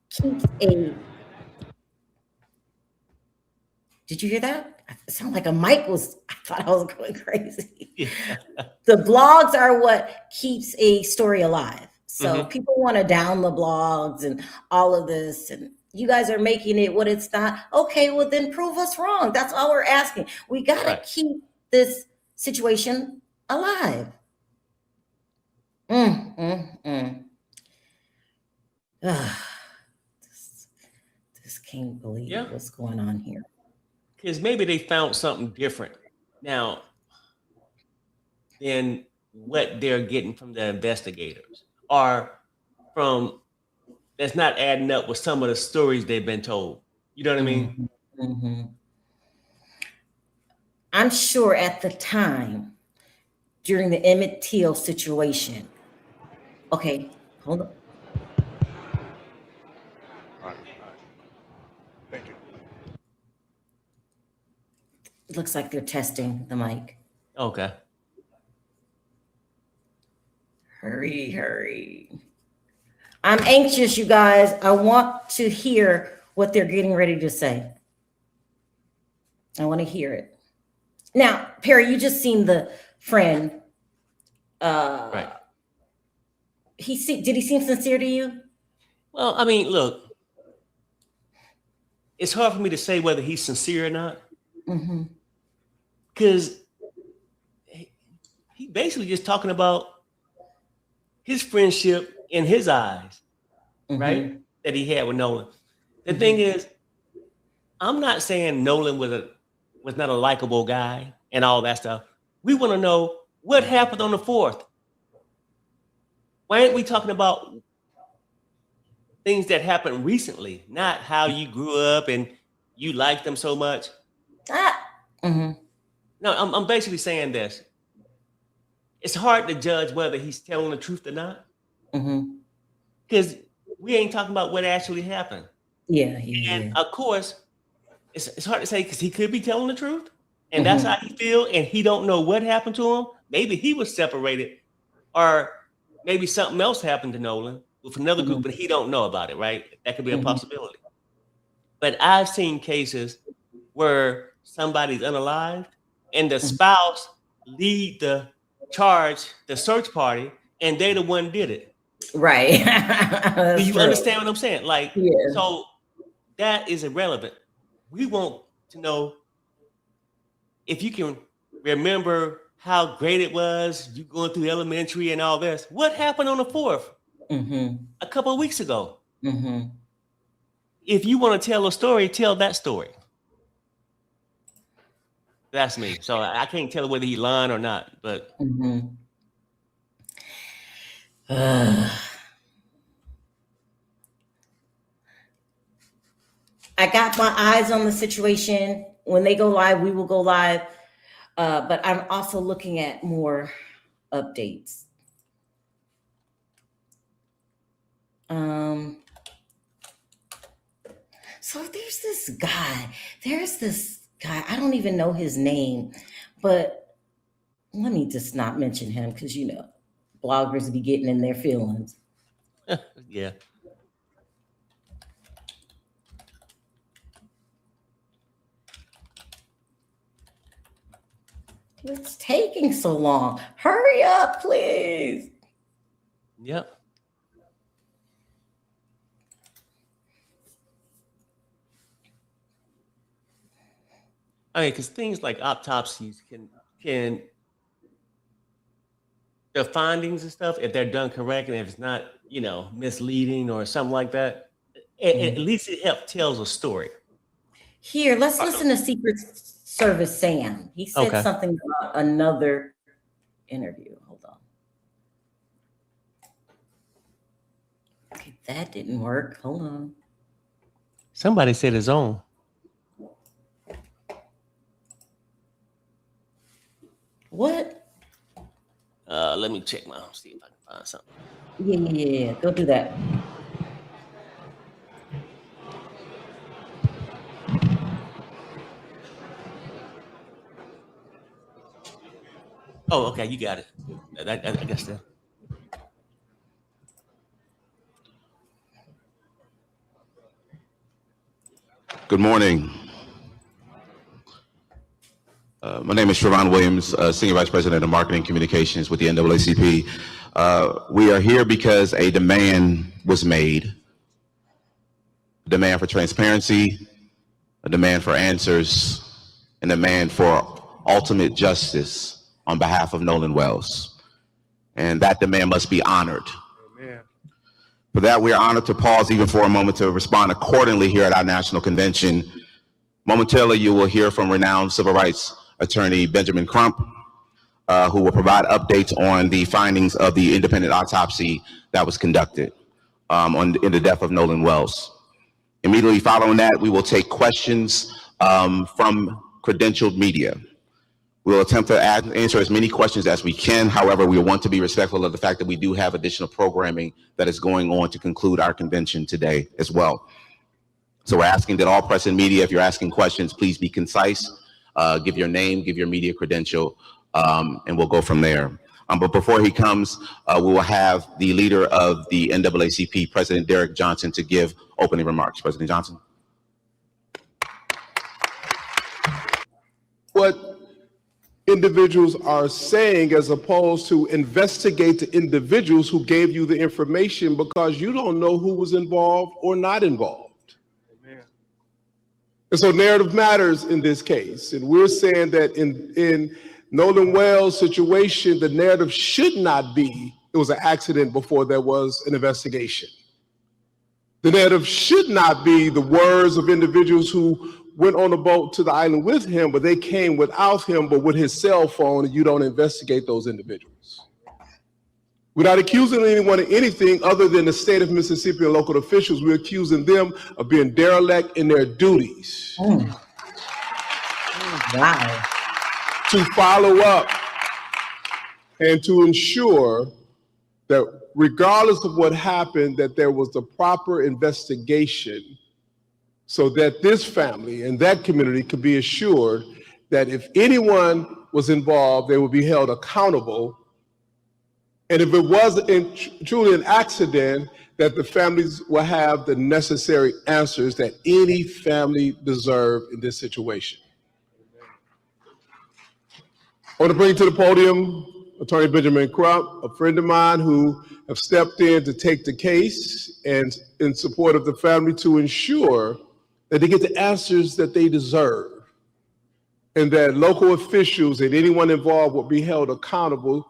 keep a... Did you hear that? It sounded like a mic was... I thought I was going crazy. Yeah. The blogs are what keeps a story alive. So Mm-hmm. people want to down the blogs and all of this, and you guys are making it what it's not. Okay, well then prove us wrong. That's all we're asking. We got to keep this situation alive. This can't believe what's going on here. Because maybe they found something different now than what they're getting from the investigators, or from that's not adding up with some of the stories they've been told. You know what I mean? Mm-hmm. I'm sure at the time during the Emmett Till situation. Okay, hold on. All right. Thank you. It looks like they're testing the mic. Okay. Hurry. I'm anxious, you guys. I want to hear what they're getting ready to say. I want to hear it. Now, Perry, you just seen the friend. Right. Did he seem sincere to you? Well, I mean, look, it's hard for me to say whether he's sincere or not. Mm-hmm. Because he basically just talking about his friendship in his eyes, right? That he had with Noland. The thing is, I'm not saying Noland was not a likable guy and all that stuff. We want to know what happened on the 4th. Why aren't we talking about things that happened recently, not how you grew up and you liked them so much? No, I'm basically saying this. It's hard to judge whether he's telling the truth or not. Because we ain't talking about what actually happened. Yeah. And of course, it's hard to say because he could be telling the truth. And that's how he feel. And he don't know what happened to him. Maybe he was separated, or maybe something else happened to Noland with another group, but he don't know about it, right? That could be a possibility. But I've seen cases where somebody's unalived and the spouse lead the search party, and they the one did it. Right. Do you understand what I'm saying? Like, so that is irrelevant. We want to know if you can remember how great it was, you going through elementary and all this. What happened on the 4th? A couple of weeks ago. If you want to tell a story, tell that story. That's me. So I can't tell whether he's lying or not, but I got my eyes on the situation. When they go live, we will go live. But I'm also looking at more updates. So there's this guy. I don't even know his name, but let me just not mention him because, you know, bloggers be getting in their feelings. Yeah. It's taking so long. Hurry up, please. Yep. I mean, because things like autopsies can the findings and stuff, if they're done correct and if it's not, you know, misleading or something like that, at least it tells a story. Here, let's listen to Secret Service Sam. He said something about another interview. Hold on. Okay, that didn't work. Hold on. Somebody said his own. What? Let me check see if I can find something. Yeah. Go do that. Oh, okay, you got it. I guess that. Good morning. My name is Trevon Williams, Senior Vice President of Marketing Communications with the NAACP. We are here because a demand was made, a demand for transparency, a demand for answers, and a demand for ultimate justice on behalf of Noland Wells. And that demand must be honored. Amen. For that, we are honored to pause even for a moment to respond accordingly here at our national convention. Momentarily, you will hear from renowned civil rights attorney Benjamin Crump, who will provide updates on the findings of the independent autopsy that was conducted in the death of Noland Wells. Immediately following that, we will take questions from credentialed media. We will attempt to answer as many questions as we can. However, we want to be respectful of the fact that we do have additional programming that is going on to conclude our convention today as well. So we're asking that all press and media, if you're asking questions, please be concise, give your name, give your media credential, and we'll go from there. But before he comes, we will have the leader of the NAACP, President Derek Johnson, to give opening remarks. President Johnson. What individuals are saying as opposed to investigate the individuals who gave you the information, because you don't know who was involved or not involved. Amen. And so narrative matters in this case. And we're saying that in Noland Wells' situation, the narrative should not be it was an accident before there was an investigation. The narrative should not be the words of individuals who went on a boat to the island with him, but they came without him, but with his cell phone, and you don't investigate those individuals. We're not accusing anyone of anything other than the state of Mississippi and local officials. We're accusing them of being derelict in their duties. Wow. To follow up and to ensure that regardless of what happened, that there was the proper investigation so that this family and that community could be assured that if anyone was involved, they would be held accountable. And if it was truly an accident, that the families will have the necessary answers that any family deserved in this situation. I want to bring to the podium Attorney Benjamin Crump, a friend of mine who have stepped in to take the case and in support of the family to ensure that they get the answers that they deserve, and that local officials and anyone involved will be held accountable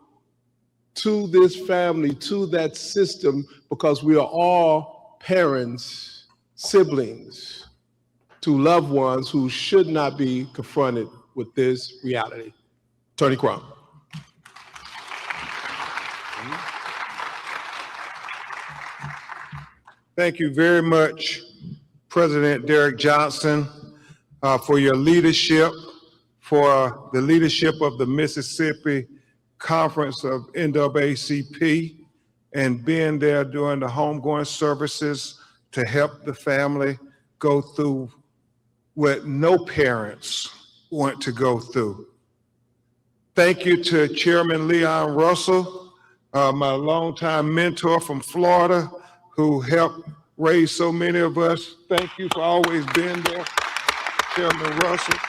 to this family, to that system, because we are all parents, siblings, to loved ones who should not be confronted with this reality. Attorney Crump. Thank you very much, President Derek Johnson, for your leadership, for the leadership of the Mississippi Conference of NAACP, and being there during the homegoing services to help the family go through what no parents want to go through. Thank you to Chairman Leon Russell, my longtime mentor from Florida, who helped raise so many of us. Thank you for always being there, Chairman Russell.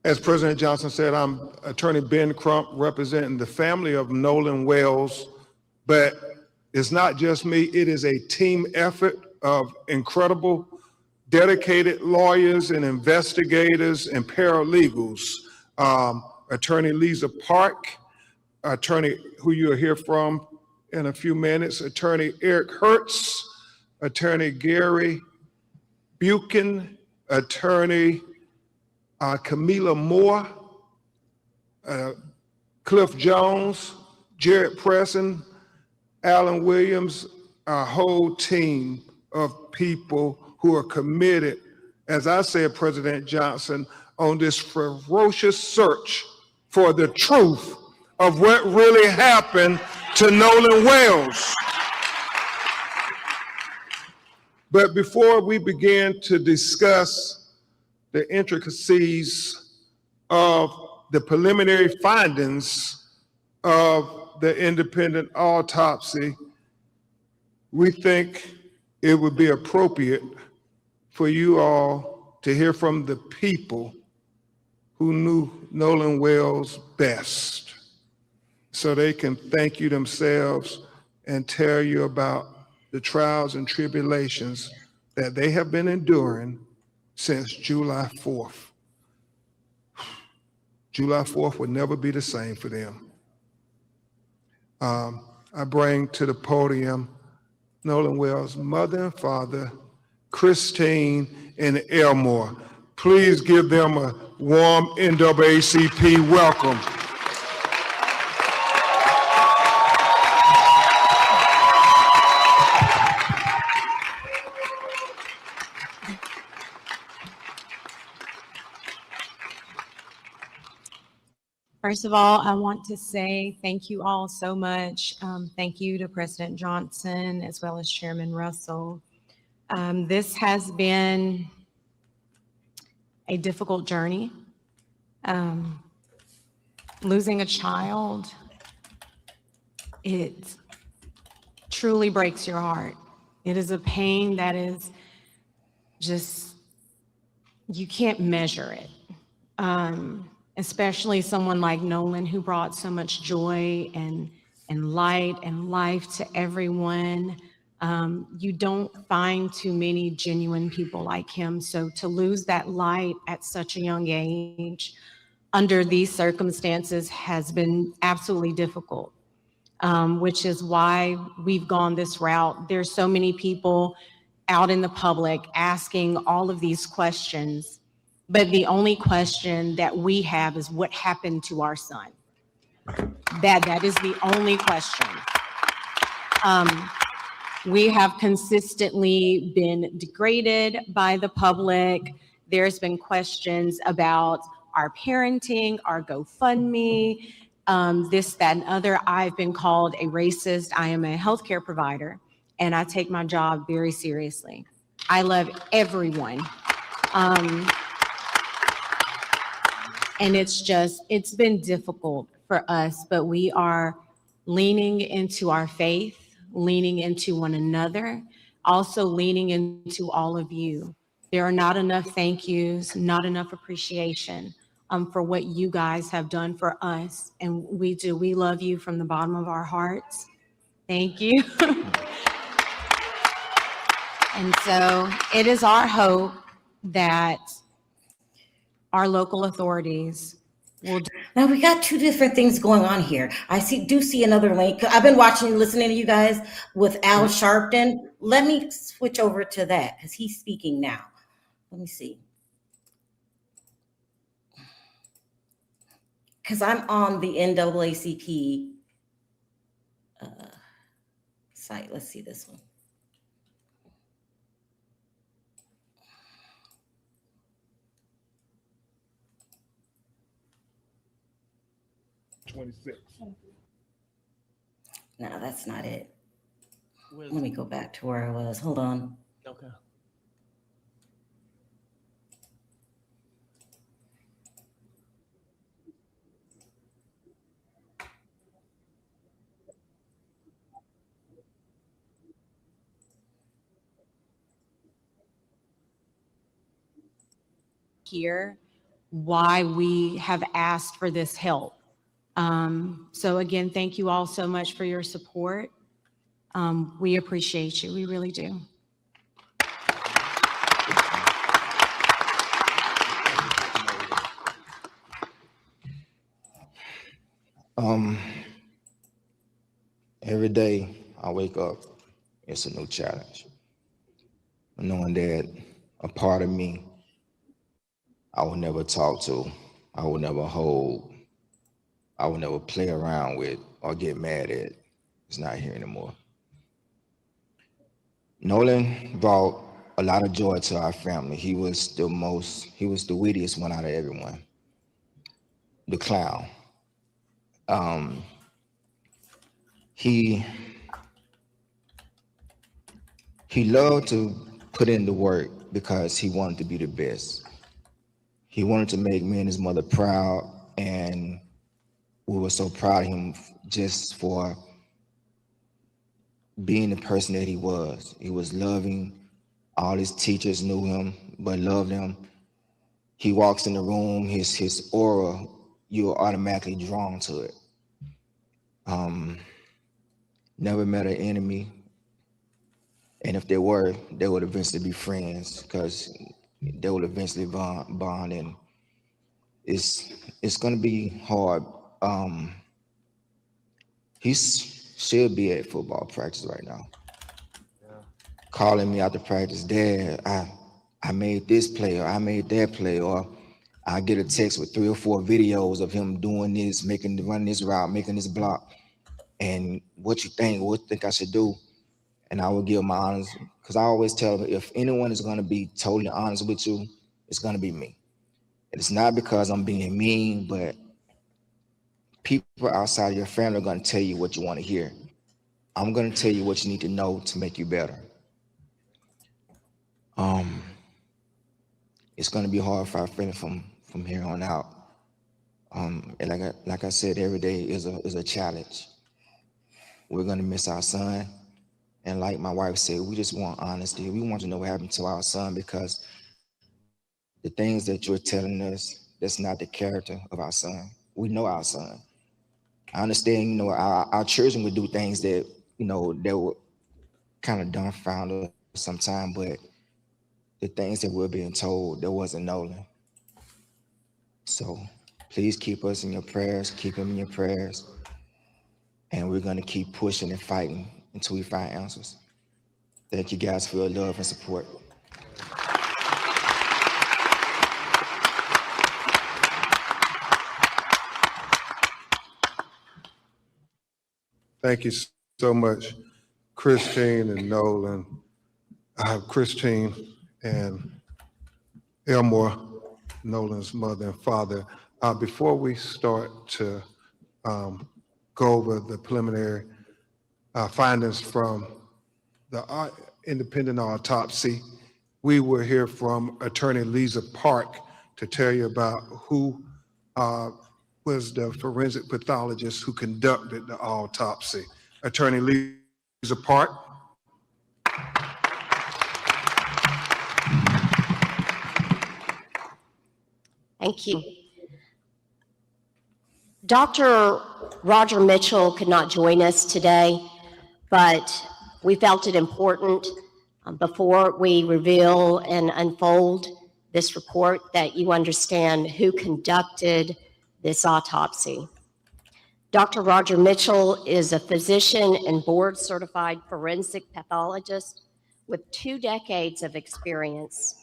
As President Johnson said, I'm Attorney Ben Crump, representing the family of Noland Wells, but it's not just me, it is a team effort of incredible, dedicated lawyers and investigators and paralegals. Attorney Lisa Park, attorney who you'll hear from in a few minutes, Attorney Eric Hertz, Attorney Gary Buchan, Attorney Camila Moore, Cliff Jones, Jared Presson, Alan Williams, a whole team of people who are committed, as I said, President Johnson, on this ferocious search for the truth of what really happened to Noland Wells. But before we begin to discuss the intricacies of the preliminary findings of the independent autopsy, we think it would be appropriate for you all to hear from the people who knew Noland Wells best, so they can thank you themselves and tell you about the trials and tribulations that they have been enduring since July 4th. July 4th would never be the same for them. I bring to the podium Noland Wells' mother and father, Christine and Elmore. Please give them a warm NAACP welcome. First of all, I want to say thank you all so much. Thank you to President Johnson as well as Chairman Russell. This has been a difficult journey. Losing a child, it truly breaks your heart. It is a pain that is just, you can't measure it. Especially someone like Noland, who brought so much joy and light and life to everyone. You don't find too many genuine people like him. So to lose that light at such a young age under these circumstances has been absolutely difficult, which is why we've gone this route. There's so many people out in the public asking all of these questions, but the only question that we have is what happened to our son. That is the only question. We have consistently been degraded by the public. There's been questions about our parenting, our GoFundMe, this, that, and other. I've been called a racist. I am a healthcare provider, and I take my job very seriously. I love everyone. And it's been difficult for us, but we are leaning into our faith, leaning into one another, also leaning into all of you. There are not enough thank yous, not enough appreciation for what you guys have done for us. And we do. We love you from the bottom of our hearts. Thank you. And so it is our hope that our local authorities will. Now we got two different things going on here. I do see another link. I've been watching, listening to you guys with Al Sharpton. Let me switch over to that because he's speaking now. Let me see. Because I'm on the NAACP site. Let's see this one. No, that's not it. Let me go back to where I was. Hold on. Okay. Here, why we have asked for this help. So again, thank you all so much for your support. We appreciate you. We really do. Every day I wake up, it's a new challenge. Knowing that a part of me I would never talk to, I would never hold, I would never play around with or get mad at. It's not here anymore. Noland brought a lot of joy to our family. He was the wittiest one out of everyone. The clown. He loved to put in the work because he wanted to be the best. He wanted to make me and his mother proud, and we were so proud of him just for being the person that he was. He was loving. All his teachers knew him, but loved him. He walks in the room, his aura, you're automatically drawn to it. Never met an enemy. And if they were, they would eventually be friends because they would eventually bond, and it's gonna be hard. He should be at football practice right now. Calling me after practice, Dad, I made this play, or I made that play, or I get a text with 3 or 4 videos of him doing this, running this route, making this block. And what you think? What you think I should do? And I will give my honest, because I always tell them, if anyone is going to be totally honest with you, it's going to be me. And it's not because I'm being mean, but people outside of your family are going to tell you what you want to hear. I'm going to tell you what you need to know to make you better. It's going to be hard for our family from here on out. And like I said, every day is a challenge. We're going to miss our son. And like my wife said, we just want honesty. We want to know what happened to our son, because the things that you're telling us, that's not the character of our son. We know our son. I understand, our children would do things that, that would kind of dumbfound us sometimes, but the things that we're being told, that wasn't Noland. So please keep us in your prayers, keep him in your prayers. And we're going to keep pushing and fighting until we find answers. Thank you guys for your love and support. Thank you so much, Christine and Noland. Christine and Elmore, Noland's mother and father. Before we start to go over the preliminary findings from the independent autopsy, we will hear from Attorney Lisa Park to tell you about who was the forensic pathologist who conducted the autopsy. Attorney Lisa Park. Thank you. Dr. Roger Mitchell could not join us today, but we felt it important before we reveal and unfold this report that you understand who conducted this autopsy. Dr. Roger Mitchell is a physician and board-certified forensic pathologist with 2 decades of experience.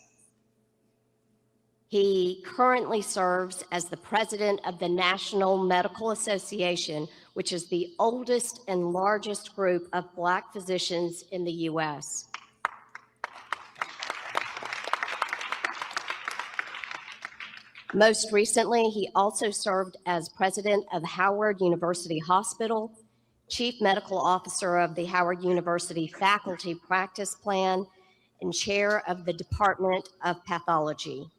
He currently serves as the president of the National Medical Association, which is the oldest and largest group of Black physicians in the U.S. Most recently, he also served as president of Howard University Hospital, chief medical officer of the Howard University Faculty Practice Plan, and chair of the Department of Pathology.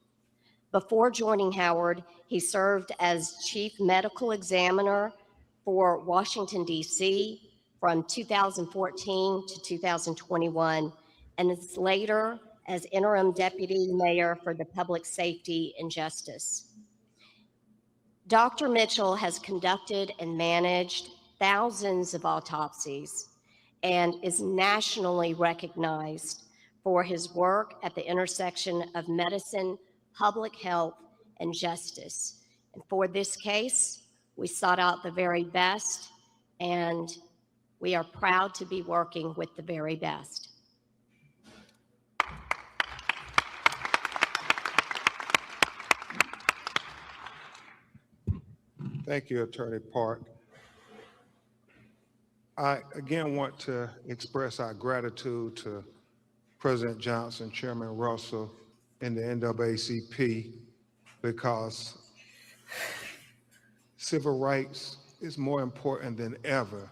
Before joining Howard, he served as chief medical examiner for Washington, D.C. from 2014 to 2021, and is later as interim deputy mayor for the Public Safety and Justice. Dr. Mitchell has conducted and managed thousands of autopsies and is nationally recognized for his work at the intersection of medicine, public health, and justice. And for this case, we sought out the very best, and we are proud to be working with the very best. Thank you, Attorney Park. I again want to express our gratitude to President Johnson, Chairman Russell, and the NAACP, because civil rights is more important than ever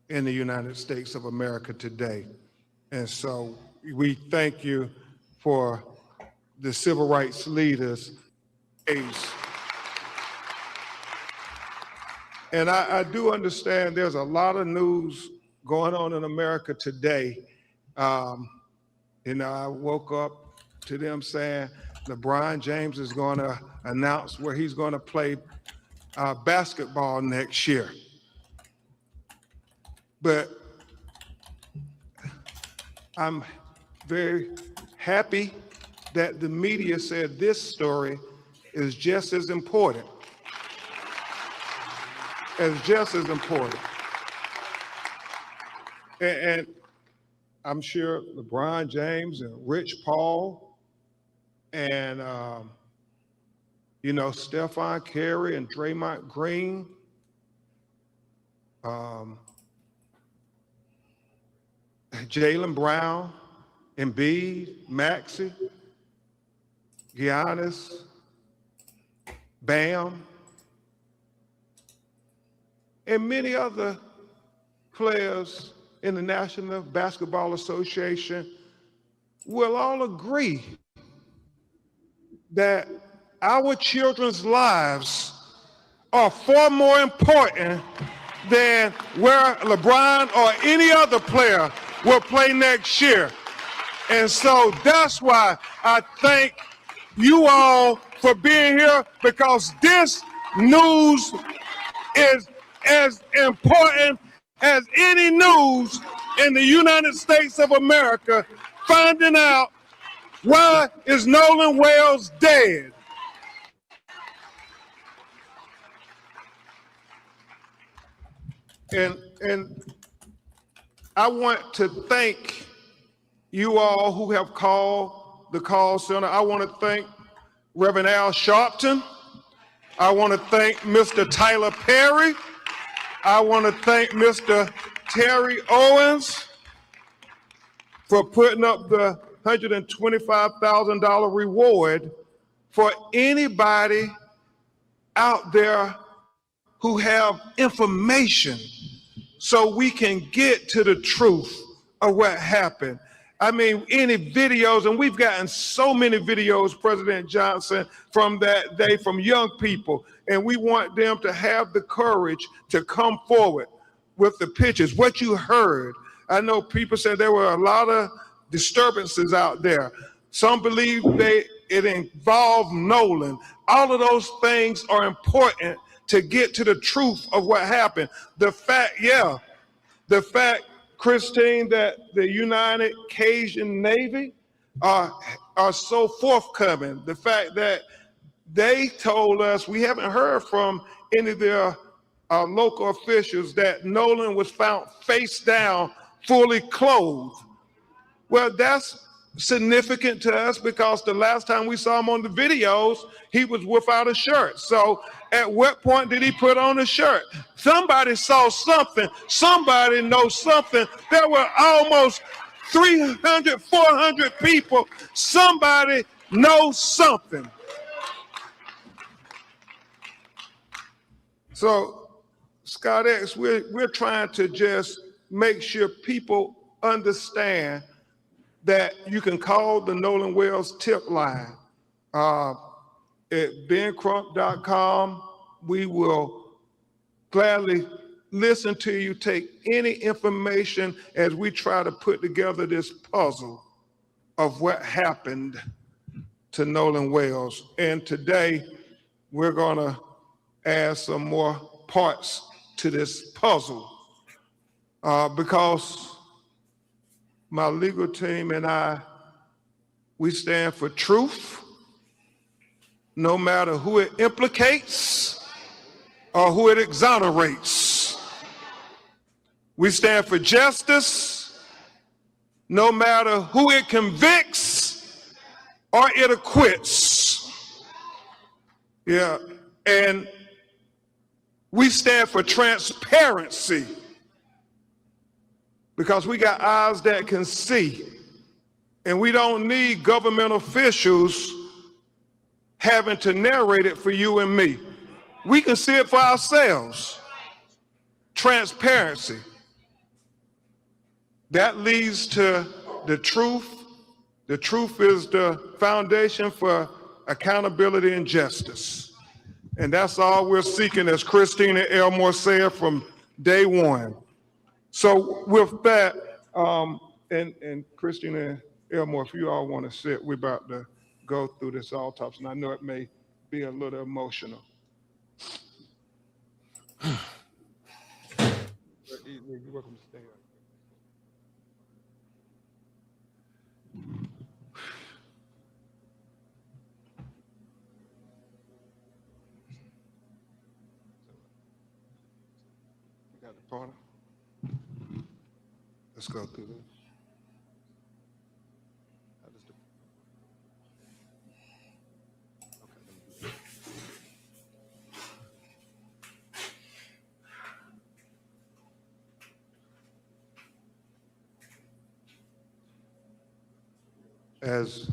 in the United States of America today. And so we thank you for the civil rights leaders. And I do understand there's a lot of news going on in America today. I woke up to them saying LeBron James is going to announce where he's going to play basketball next year. But I'm very happy that the media said this story is just as important. And I'm sure LeBron James and Rich Paul and, Stephon Curry and Draymond Green, Jaylen Brown, Embiid, Maxey, Giannis, Bam, and many other players in the National Basketball Association will all agree that our children's lives are far more important than where LeBron or any other player will play next year. And so that's why I thank you all for being here, because this news is as important as any news in the United States of America, finding out why is Noland Wells dead. And I want to thank you all who have called the call center. I want to thank Reverend Al Sharpton. I want to thank Mr. Tyler Perry. I want to thank Mr. Terry Owens for putting up the $125,000 reward for anybody out there who have information so we can get to the truth of what happened. I mean, any videos, and we've gotten so many videos, President Johnson, from that day from young people, and we want them to have the courage to come forward with the pictures, what you heard. I know people said there were a lot of disturbances out there. Some believe it involved Noland. All of those things are important to get to the truth of what happened. The fact, Christine, that the United Cajun Navy are so forthcoming. The fact that they told us, we haven't heard from any of their local officials, that Noland was found face down, fully clothed. Well, that's significant to us because the last time we saw him on the videos, he was without a shirt. So at what point did he put on a shirt? Somebody saw something. Somebody knows something. There were almost 300, 400 people. Somebody knows something. So, Scott X, we're trying to just make sure people understand that you can call the Noland Wells tip line at bencrump.com. We will gladly listen to you, take any information as we try to put together this puzzle of what happened to Noland Wells. And today, we're gonna add some more parts to this puzzle because my legal team and I, we stand for truth, no matter who it implicates or who it exonerates. We stand for justice, no matter who it convicts or it acquits. Yeah, and We stand for transparency because we got eyes that can see, and we don't need government officials having to narrate it for you and me. We can see it for ourselves. Transparency. That leads to the truth. The truth is the foundation for accountability and justice. And that's all we're seeking, as Christina Elmore said from day one. So with that, and Christina Elmore, if you all want to sit, we're about to go through this autopsy, and I know it may be a little emotional. You're welcome to stay. You got the pointer? Let's go through this. As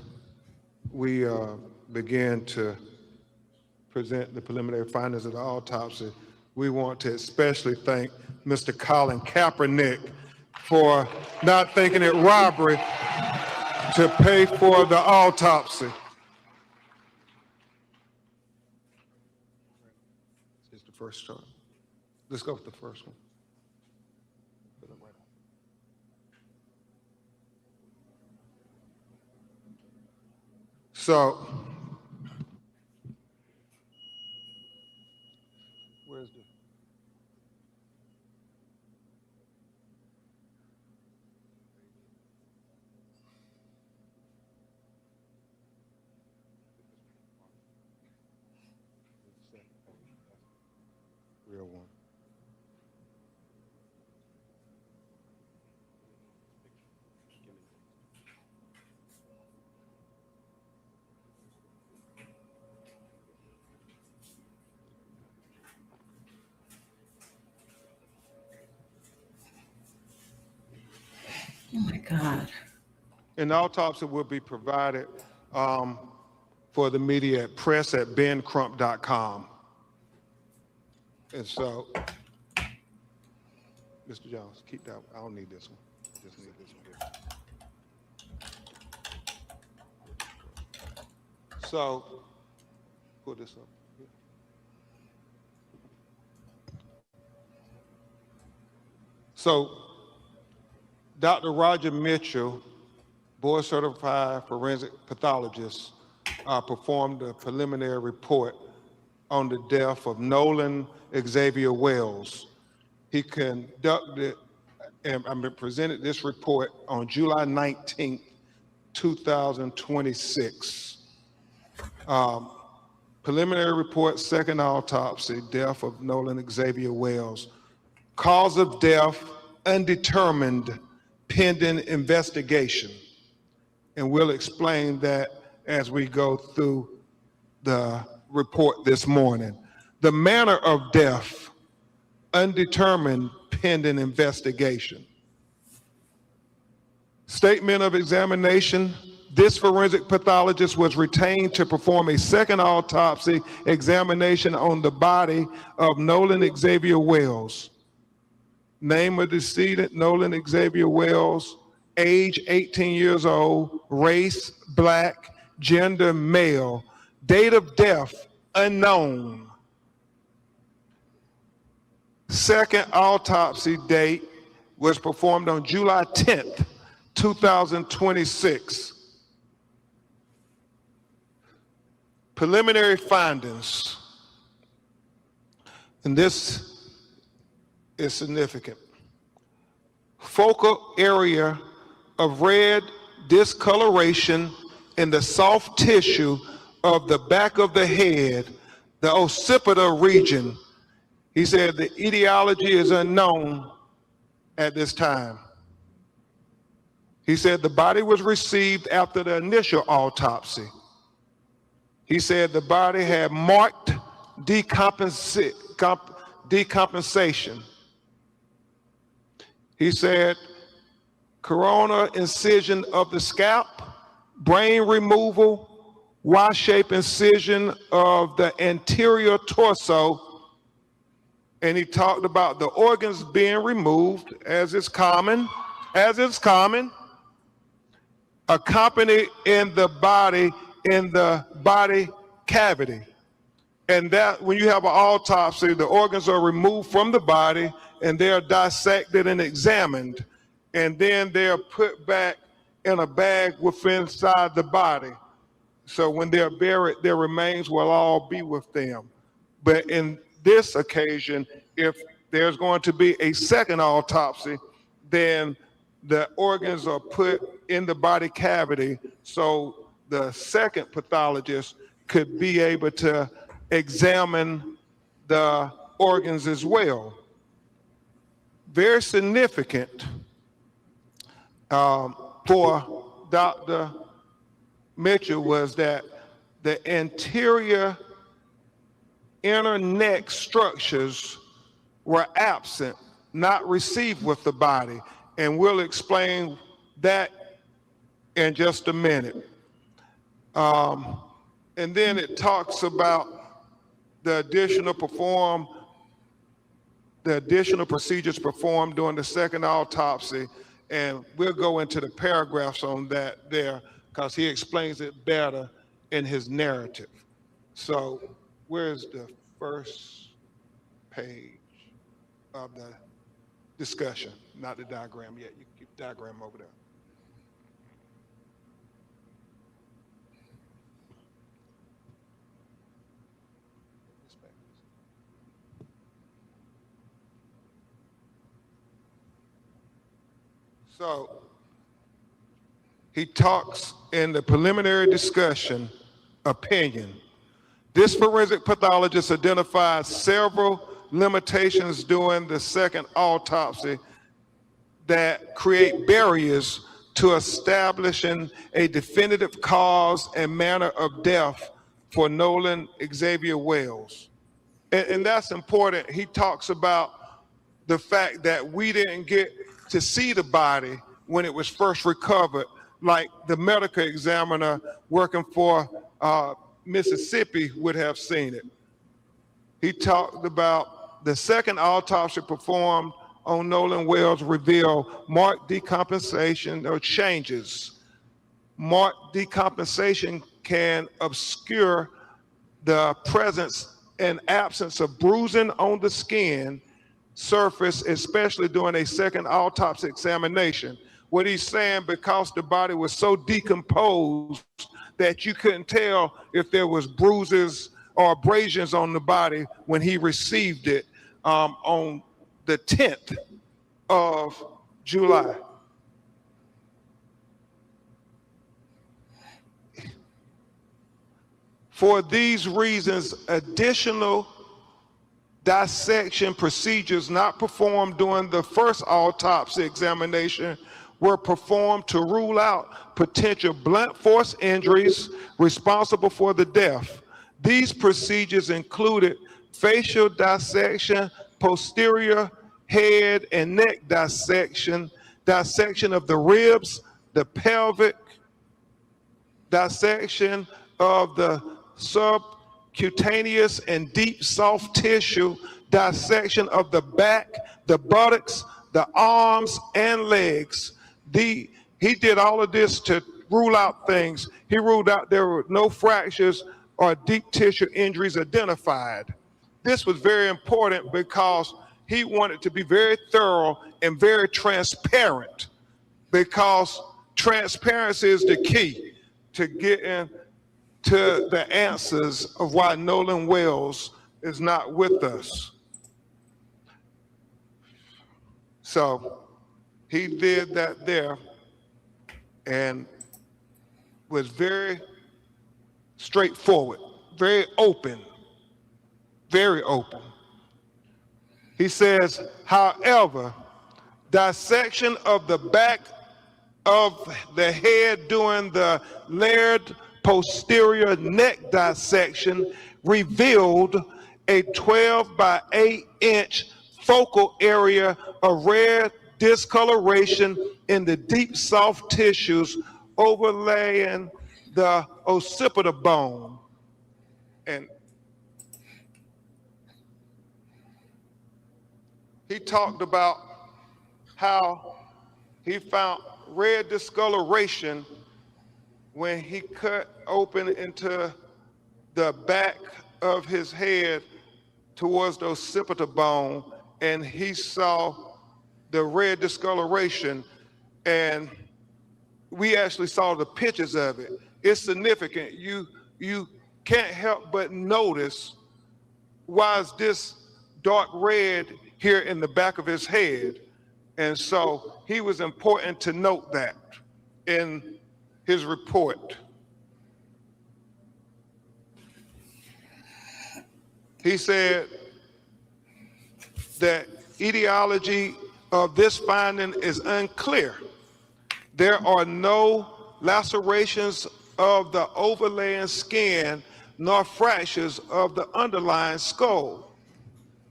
we begin to present the preliminary findings of the autopsy, we want to especially thank Mr. Colin Kaepernick for not thinking it robbery to pay for the autopsy. Here's the first chart. Let's go with the first one. So, where's the? Real one. Oh my God. An autopsy will be provided for the media at press@bencrump.com. And so, Mr. Jones, keep that. I don't need this one. I just need this one here. So, pull this up. So, Dr. Roger Mitchell, board certified forensic pathologist, performed a preliminary report on the death of Noland Xavier Wells. He conducted and presented this report on July 19th, 2026. Preliminary report, second autopsy, death of Noland Xavier Wells. Cause of death, undetermined, pending investigation. And we'll explain that as we go through the report this morning. The manner of death, undetermined, pending investigation. Statement of examination. This forensic pathologist was retained to perform a second autopsy examination on the body of Noland Xavier Wells. Name of decedent, Noland Xavier Wells, age 18 years old, race, black, gender, male, date of death, unknown. Second autopsy date was performed on July 10th, 2026. Preliminary findings, and this is significant. Focal area of red discoloration in the soft tissue of the back of the head, the occipital region. He said the etiology is unknown at this time. He said the body was received after the initial autopsy. He said the body had marked decompensation. He said, corona incision of the scalp, brain removal, Y-shaped incision of the anterior torso, and he talked about the organs being removed, as is common, accompanied in the body cavity. And that when you have an autopsy, the organs are removed from the body and they are dissected and examined. And then they are put back in a bag inside the body. So when they're buried, their remains will all be with them. But in this occasion, if there's going to be a second autopsy, then the organs are put in the body cavity so the second pathologist could be able to examine the organs as well. Very significant for Dr. Mitchell was that the anterior inner neck structures were absent, not received with the body. And we'll explain that in just a minute. And then it talks about the additional procedures performed during the second autopsy. And we'll go into the paragraphs on that there because he explains it better in his narrative. So where's the first page of the discussion? Not the diagram yet. You keep the diagram over there. So he talks in the preliminary discussion opinion. This forensic pathologist identified several limitations during the second autopsy that create barriers to establishing a definitive cause and manner of death for Noland Xavier Wells. And that's important. He talks about the fact that we didn't get to see the body when it was first recovered, like the medical examiner working for Mississippi would have seen it. He talked about the second autopsy performed on Noland Wells revealed marked decompensation or changes. Marked decompensation can obscure the presence and absence of bruising on the skin surface, especially during a second autopsy examination. What he's saying, because the body was so decomposed that you couldn't tell if there was bruises or abrasions on the body when he received it on the 10th of July. For these reasons, additional dissection procedures not performed during the first autopsy examination were performed to rule out potential blunt force injuries responsible for the death. These procedures included facial dissection, posterior head and neck dissection, dissection of the ribs, the pelvic, dissection of the subcutaneous and deep soft tissue, dissection of the back, the buttocks, the arms and legs. He did all of this to rule out things. He ruled out there were no fractures or deep tissue injuries identified. This was very important because he wanted to be very thorough and very transparent, because transparency is the key to getting to the answers of why Noland Wells is not with us. So he did that there and was very straightforward, very open, very open. He says, however, dissection of the back of the head during the layered posterior neck dissection revealed a 12 by 8-inch focal area of red discoloration in the deep soft tissues overlaying the occipital bone. And he talked about how he found red discoloration when he cut open into the back of his head towards the occipital bone, and he saw the red discoloration, and we actually saw the pictures of it. It's significant. You can't help but notice, why is this dark red here in the back of his head? And so he was important to note that in his report. He said that etiology of this finding is unclear. There are no lacerations of the overlaying skin nor fractures of the underlying skull.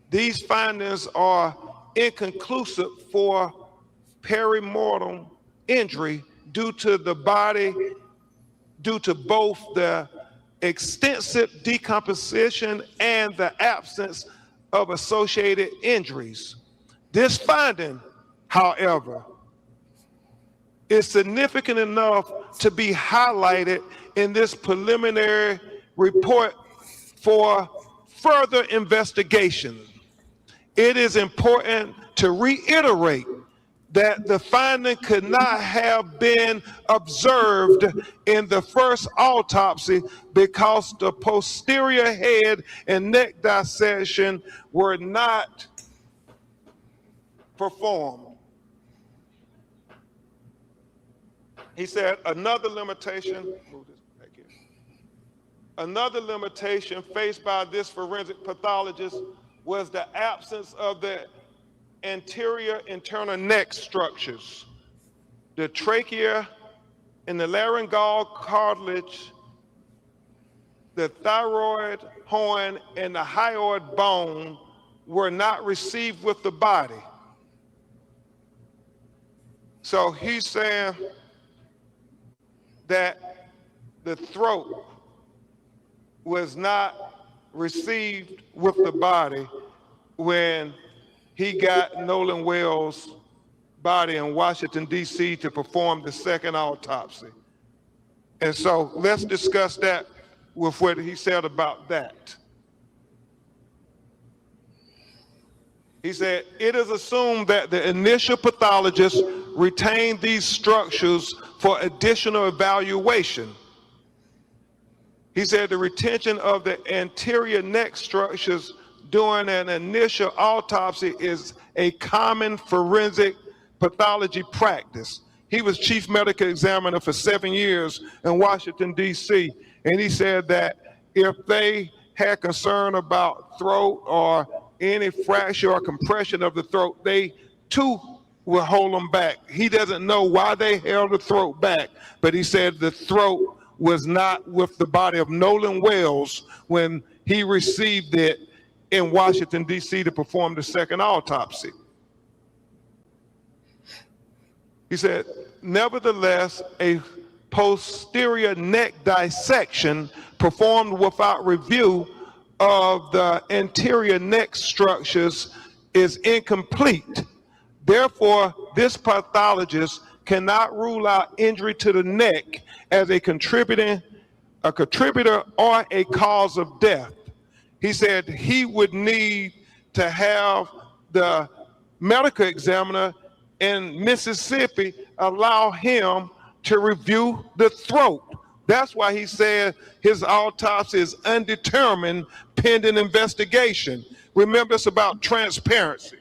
These findings are inconclusive for perimortem injury due to both the extensive decomposition and the absence of associated injuries. This finding, however, is significant enough to be highlighted in this preliminary report for further investigation. It is important to reiterate that the finding could not have been observed in the first autopsy because the posterior head and neck dissection were not performed. He said another limitation faced by this forensic pathologist was the absence of the anterior internal neck structures. The trachea and the laryngeal cartilage, the thyroid horn, and the hyoid bone were not received with the body. So he's saying that the throat was not received with the body when he got Noland Wells' body in Washington, D.C. to perform the second autopsy. And so let's discuss that with what he said about that. He said, it is assumed that the initial pathologist retained these structures for additional evaluation. He said the retention of the anterior neck structures during an initial autopsy is a common forensic pathology practice. He was chief medical examiner for 7 years in Washington, D.C., and he said that if they had concern about throat or any fracture or compression of the throat, they too will hold them back. He doesn't know why they held the throat back, but he said the throat was not with the body of Noland Wells when he received it in Washington, D.C. to perform the second autopsy. He said, nevertheless, a posterior neck dissection performed without review of the anterior neck structures is incomplete. Therefore, this pathologist cannot rule out injury to the neck as a contributor or a cause of death. He said he would need to have the medical examiner in Mississippi allow him to review the throat. That's why he said his autopsy is undetermined pending investigation. Remember, it's about transparency.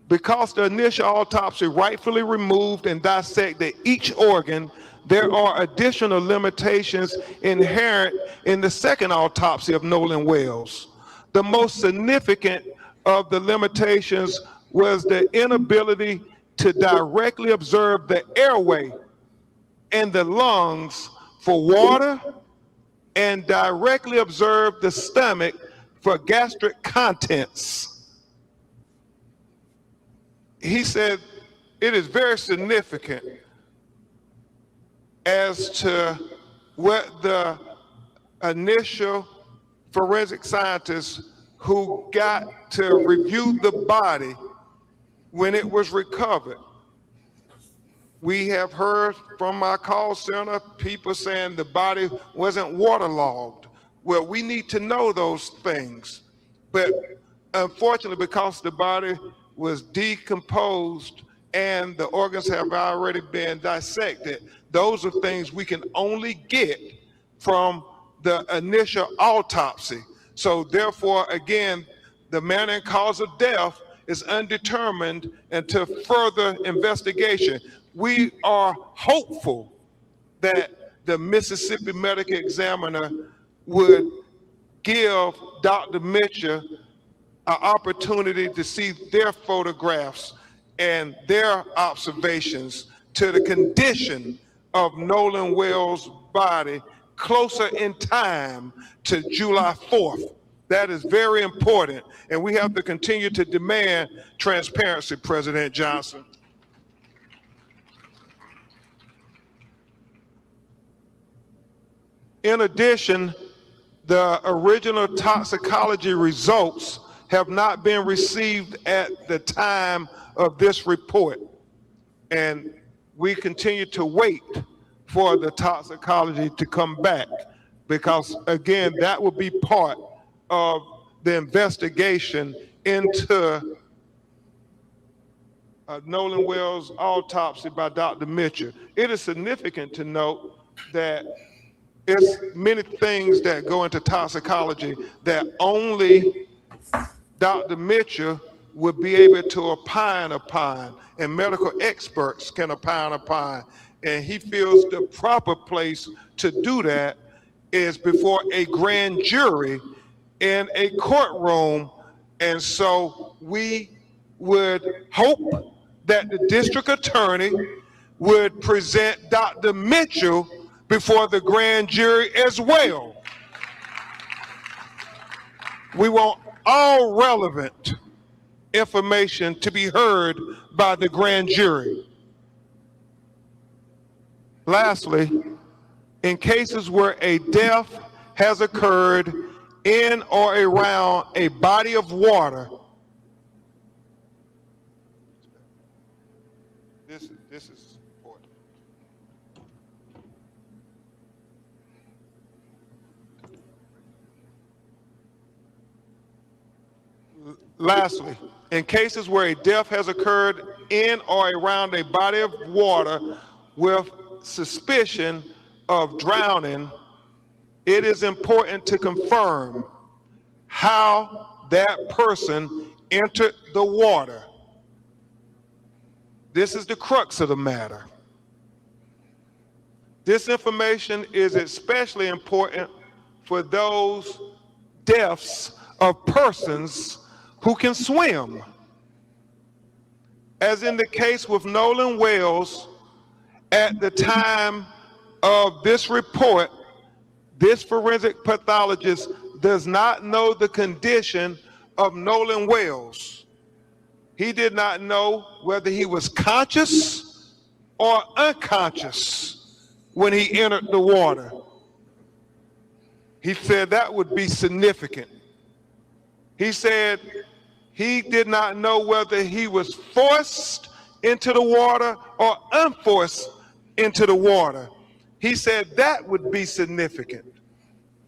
Because the initial autopsy rightfully removed and dissected each organ, there are additional limitations inherent in the second autopsy of Noland Wells. The most significant of the limitations was the inability to directly observe the airway and the lungs for water, and directly observed the stomach for gastric contents. He said it is very significant as to what the initial forensic scientists who got to review the body when it was recovered. We have heard from our call center people saying the body wasn't waterlogged. Well, we need to know those things. But unfortunately, because the body was decomposed and the organs have already been dissected, those are things we can only get from the initial autopsy. So therefore, again, the manner and cause of death is undetermined until further investigation. We are hopeful that the Mississippi Medical Examiner would give Dr. Mitchell an opportunity to see their photographs and their observations to the condition of Noland Wells' body closer in time to July 4th. That is very important, and we have to continue to demand transparency, President Johnson. In addition, the original toxicology results have not been received at the time of this report, and we continue to wait for the toxicology to come back, because again, that will be part of the investigation into Noland Wells' autopsy by Dr. Mitchell. It is significant to note that it's many things that go into toxicology that only Dr. Mitchell would be able to opine upon, and medical experts can opine upon. And he feels the proper place to do that is before a grand jury in a courtroom. And so we would hope that the district attorney would present Dr. Mitchell before the grand jury as well. We want all relevant information to be heard by the grand jury. Lastly, in cases where a death has occurred in or around a body of water, this is important. Lastly, in cases where a death has occurred in or around a body of water with suspicion of drowning, it is important to confirm how that person entered the water. This is the crux of the matter. This information is especially important for those deaths of persons who can swim. As in the case with Noland Wells, at the time of this report, this forensic pathologist does not know the condition of Noland Wells. He did not know whether he was conscious or unconscious when he entered the water. He said that would be significant. He said he did not know whether he was forced into the water or unforced into the water. He said that would be significant.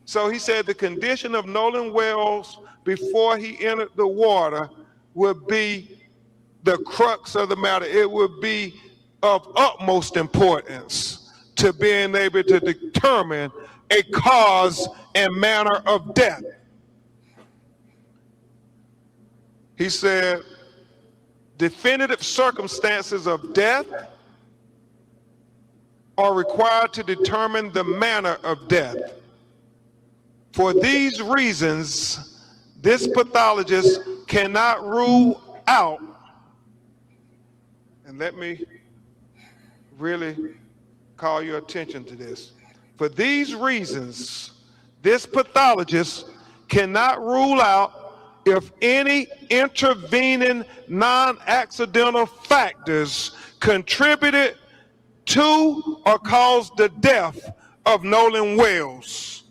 So he said the condition of Noland Wells before he entered the water would be the crux of the matter. It would be of utmost importance to being able to determine a cause and manner of death. He said, definitive circumstances of death are required to determine the manner of death. For these reasons, this pathologist cannot rule out, and let me really call your attention to this. For these reasons, This pathologist cannot rule out if any intervening non-accidental factors contributed to or caused the death of Noland Wells.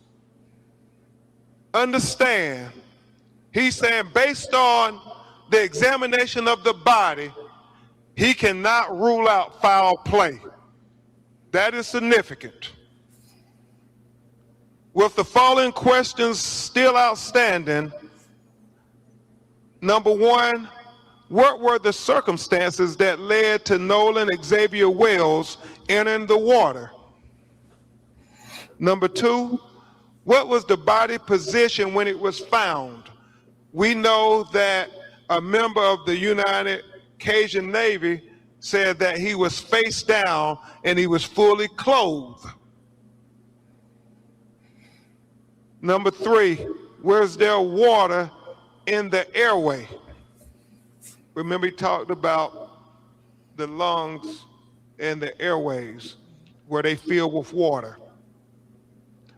Understand, he's saying based on the examination of the body, he cannot rule out foul play. That is significant. With the following questions still outstanding, number one, what were the circumstances that led to Noland Xavier Wells entering the water? Number two, what was the body position when it was found? We know that a member of the United Cajun Navy said that he was face down and he was fully clothed. Number three, was there water in the airway? Remember, he talked about the lungs and the airways, where they filled with water.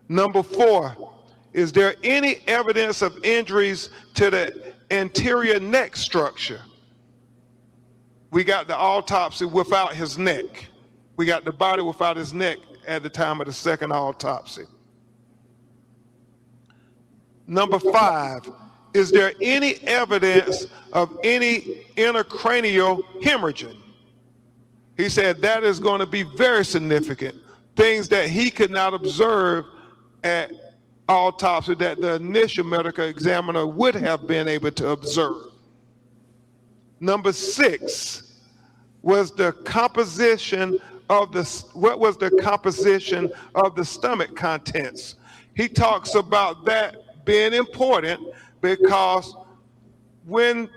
Number four, is there any evidence of injuries to the anterior neck structure? We got the autopsy without his neck. We got the body without his neck at the time of the second autopsy. Number five, is there any evidence of any intracranial hemorrhaging? He said that is going to be very significant. Things that he could not observe at autopsy that the initial medical examiner would have been able to observe. Number six, was the composition of what was the composition of the stomach contents? He talks about that being important because when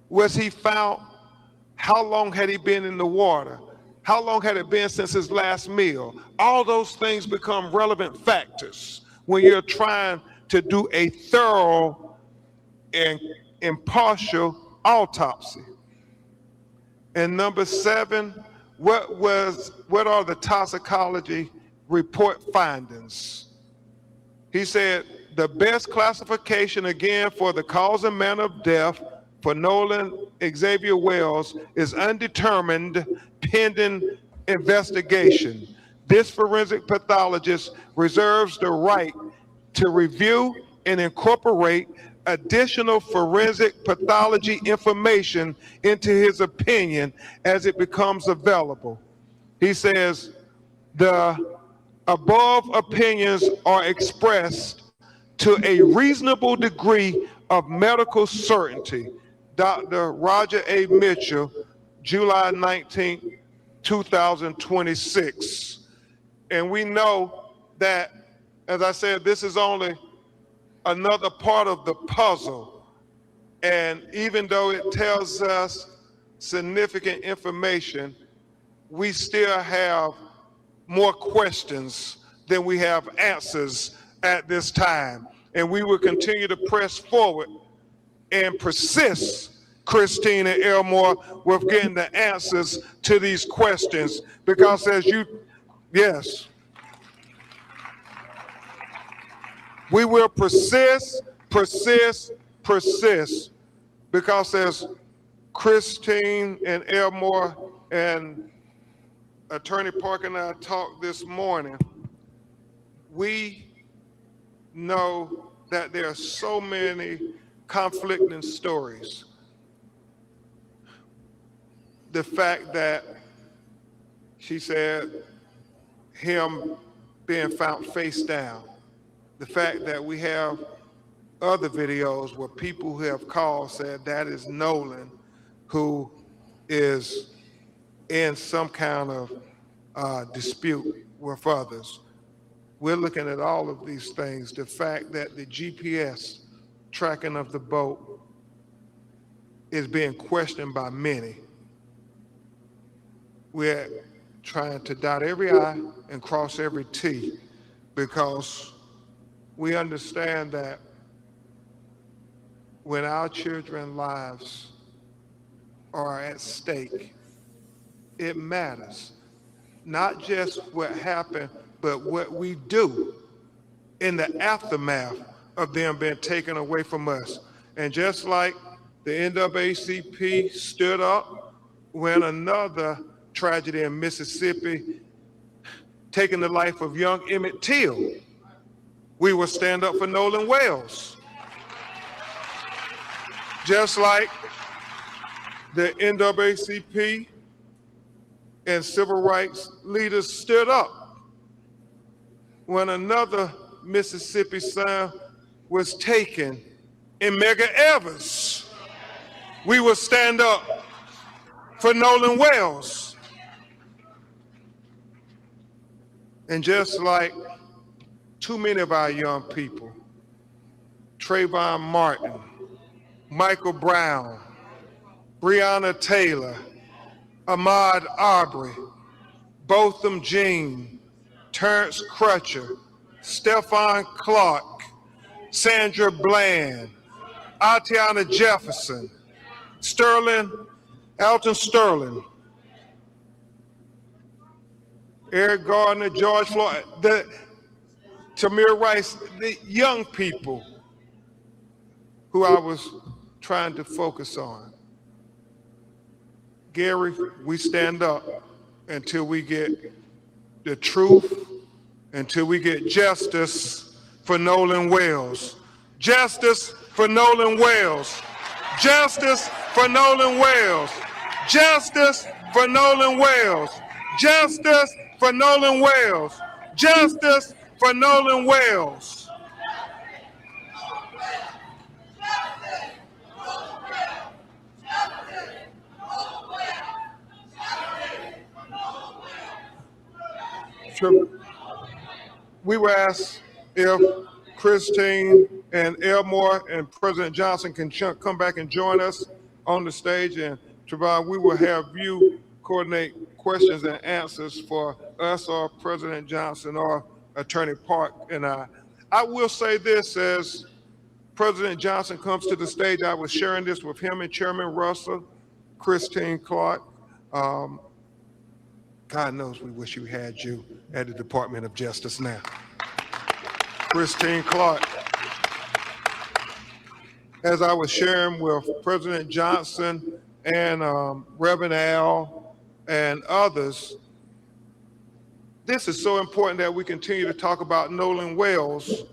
was he found? How long had he been in the water? How long had it been since his last meal? All those things become relevant factors when you're trying to do a thorough and impartial autopsy. And number seven, what are the toxicology report findings? He said the best classification again for the cause and manner of death for Noland Xavier Wells is undetermined pending investigation. This forensic pathologist reserves the right to review and incorporate additional forensic pathology information into his opinion as it becomes available. He says the above opinions are expressed to a reasonable degree of medical certainty. Dr. Roger A. Mitchell, July 19, 2026. And we know that, as I said, this is only another part of the puzzle. And even though it tells us significant information, we still have more questions than we have answers at this time. And we will continue to press forward and persist, Christine and Elmore, with getting the answers to these questions. Because as you, yes, we will persist, because as Christine and Elmore and Attorney Parker and I talked this morning, we know that there are so many conflicting stories. The fact that she said him being found face down, the fact that we have other videos where people who have called said that is Noland, who is in some kind of dispute with others. We're looking at all of these things. The fact that the GPS tracking of the boat is being questioned by many. We're trying to dot every I and cross every T, because we understand that when our children's lives are at stake, it matters. Not just what happened, but what we do in the aftermath of them being taken away from us. And just like the NAACP stood up when another tragedy in Mississippi taking the life of young Emmett Till, we will stand up for Noland Wells. Just like the NAACP and civil rights leaders stood up when another Mississippi son was taken in Medgar Evers. We will stand up for Noland Wells. And just like too many of our young people, Trayvon Martin, Michael Brown, Breonna Taylor, Ahmaud Arbery, Botham Jean, Terrence Crutcher, Stephon Clark, Sandra Bland, Atiana Jefferson, Alton Sterling, Eric Gardner, George Floyd, Tamir Rice, the young people who I was trying to focus on. Gary, we stand up until we get the truth, until we get justice for Noland Wells. Justice for Noland Wells. Justice for Noland Wells. Justice for Noland Wells. Justice for Noland Wells. Justice for Noland Wells. We were asked if Christine and Elmore and President Johnson can come back and join us on the stage. And Trevon, we will have you coordinate questions and answers for us or President Johnson or Attorney Park and I. I will say this, as President Johnson comes to the stage, I was sharing this with him and Chairman Russell, Christine Clark. God knows we wish we had you at the Department of Justice now. Christine Clark. As I was sharing with President Johnson and Reverend Al and others, this is so important that we continue to talk about Noland Wells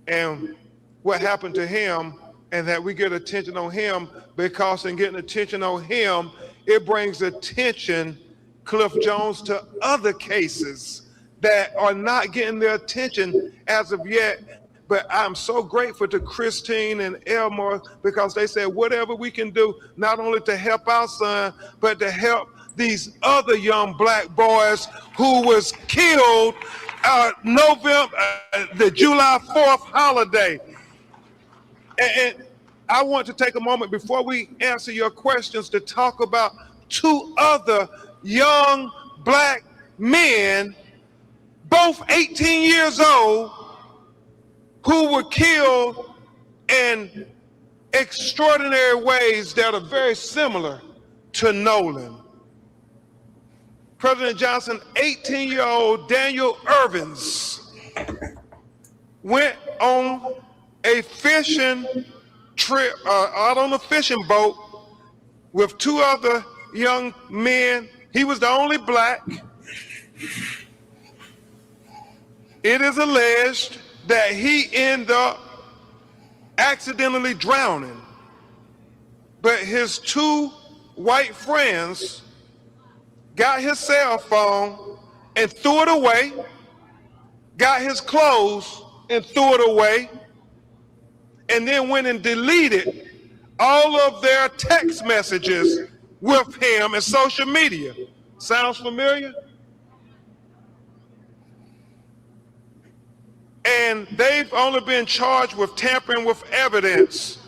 and what happened to him, and that we get attention on him, because in getting attention on him, it brings attention, Cliff Jones, to other cases that are not getting their attention as of yet. But I'm so grateful to Christine and Elmore, because they said whatever we can do, not only to help our son, but to help these other young black boys who was killed the July 4th holiday. And I want to take a moment before we answer your questions to talk about two other young black men, both 18 years old, who were killed in extraordinary ways that are very similar to Noland. President Johnson, 18-year-old Daniel Irvins went on a fishing trip, out on a fishing boat with two other young men. He was the only black. It is alleged that he ended up accidentally drowning, but his two white friends got his cell phone and threw it away, got his clothes and threw it away, and then went and deleted all of their text messages with him and social media. Sounds familiar? And they've only been charged with tampering with evidence.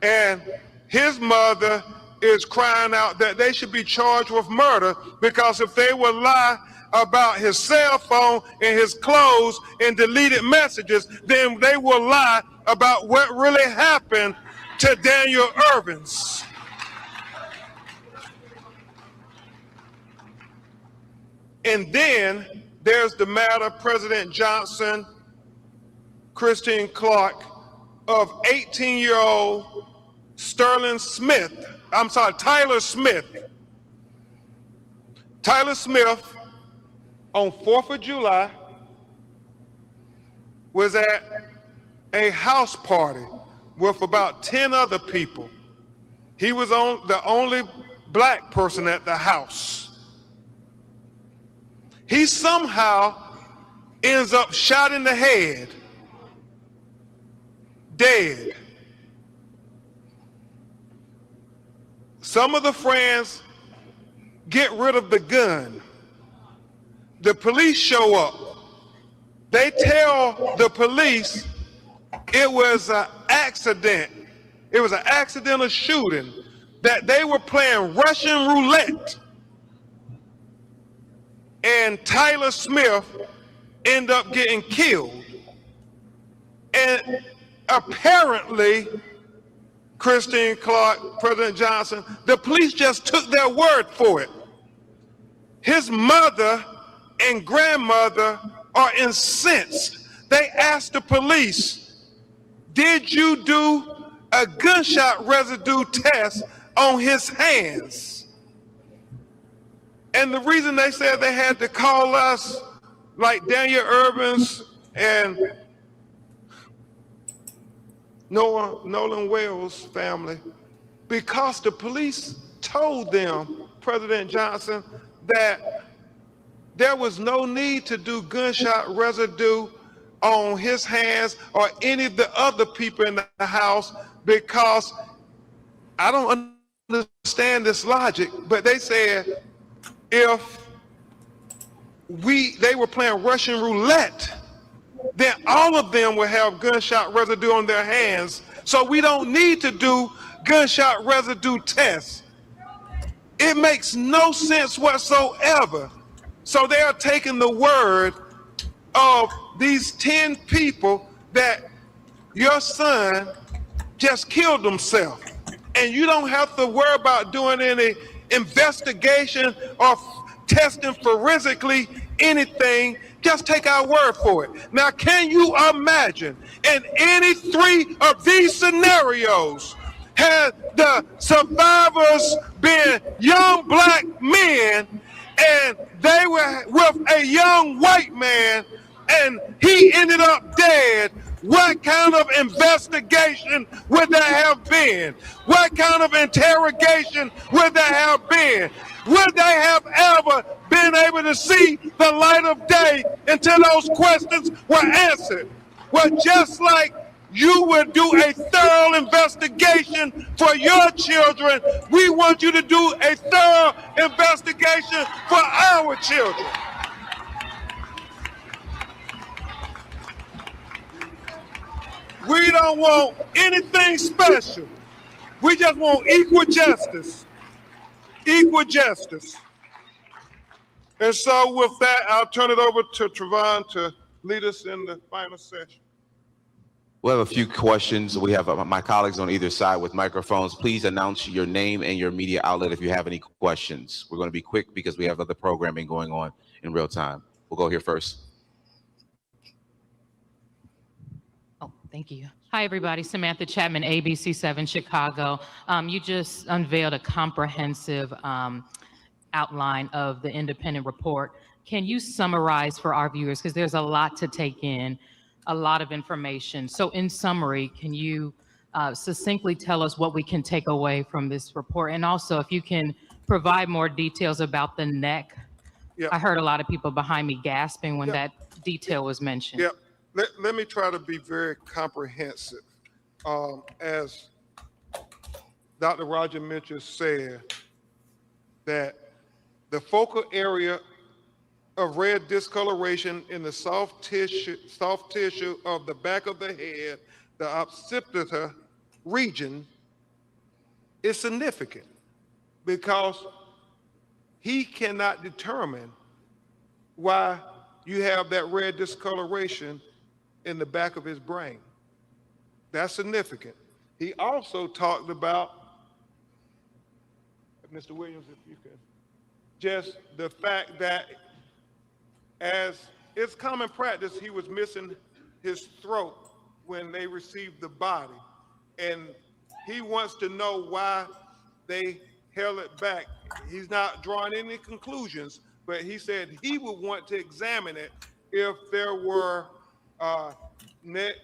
And his mother is crying out that they should be charged with murder, because if they will lie about his cell phone and his clothes and deleted messages, then they will lie about what really happened to Daniel Irvins. And then there's the matter, President Johnson, Christine Clark of 18-year-old Tyler Smith. Tyler Smith on 4th of July was at a house party with about 10 other people. He was the only black person at the house. He somehow ends up shot in the head, dead. Some of the friends get rid of the gun. The police show up. They tell the police it was an accident. It was an accidental shooting, that they were playing Russian roulette. And Tyler Smith ended up getting killed. And apparently, Christine Clark, President Johnson, the police just took their word for it. His mother and grandmother are incensed. They asked the police, did you do a gunshot residue test on his hands? And the reason they said they had to call us, like Daniel Urbans and Noland Wells family, because the police told them, President Johnson, that there was no need to do gunshot residue on his hands or any of the other people in the house, because I don't understand this logic, but they said if they were playing Russian roulette, then all of them will have gunshot residue on their hands. So we don't need to do gunshot residue tests. It makes no sense whatsoever. So they are taking the word of these 10 people that your son just killed himself. And you don't have to worry about doing any investigation or testing forensically anything. Just take our word for it. Now, can you imagine in any 3 of these scenarios, had the survivors been young black men and they were with a young white man and he ended up dead, what kind of investigation would there have been? What kind of interrogation would there have been? Would they have ever been able to see the light of day until those questions were answered? Well, just like you would do a thorough investigation for your children, we want you to do a thorough investigation for our children. We don't want anything special. We just want equal justice. Equal justice. And so with that, I'll turn it over to Trevon to lead us in the final session. We have a few questions. We have my colleagues on either side with microphones. Please announce your name and your media outlet if you have any questions. We're going to be quick because we have other programming going on in real time. We'll go here first. Oh, thank you. Hi, everybody. Samantha Chapman, ABC7 Chicago. You just unveiled a comprehensive outline of the independent report. Can you summarize for our viewers, because there's a lot to take in, a lot of information. So in summary, can you succinctly tell us what we can take away from this report? And also, if you can provide more details about the neck. Yep. I heard a lot of people behind me gasping when that detail was mentioned. Yep. Let me try to be very comprehensive. As Dr. Roger Mitchell said, that the focal area of red discoloration in the soft tissue of the back of the head, the occipital region, is significant because he cannot determine why you have that red discoloration in the back of his brain. That's significant. He also talked about, Mr. Williams, if you could, just the fact that as it's common practice, he was missing his throat when they received the body. And he wants to know why they held it back. He's not drawing any conclusions, but he said he would want to examine it if there were neck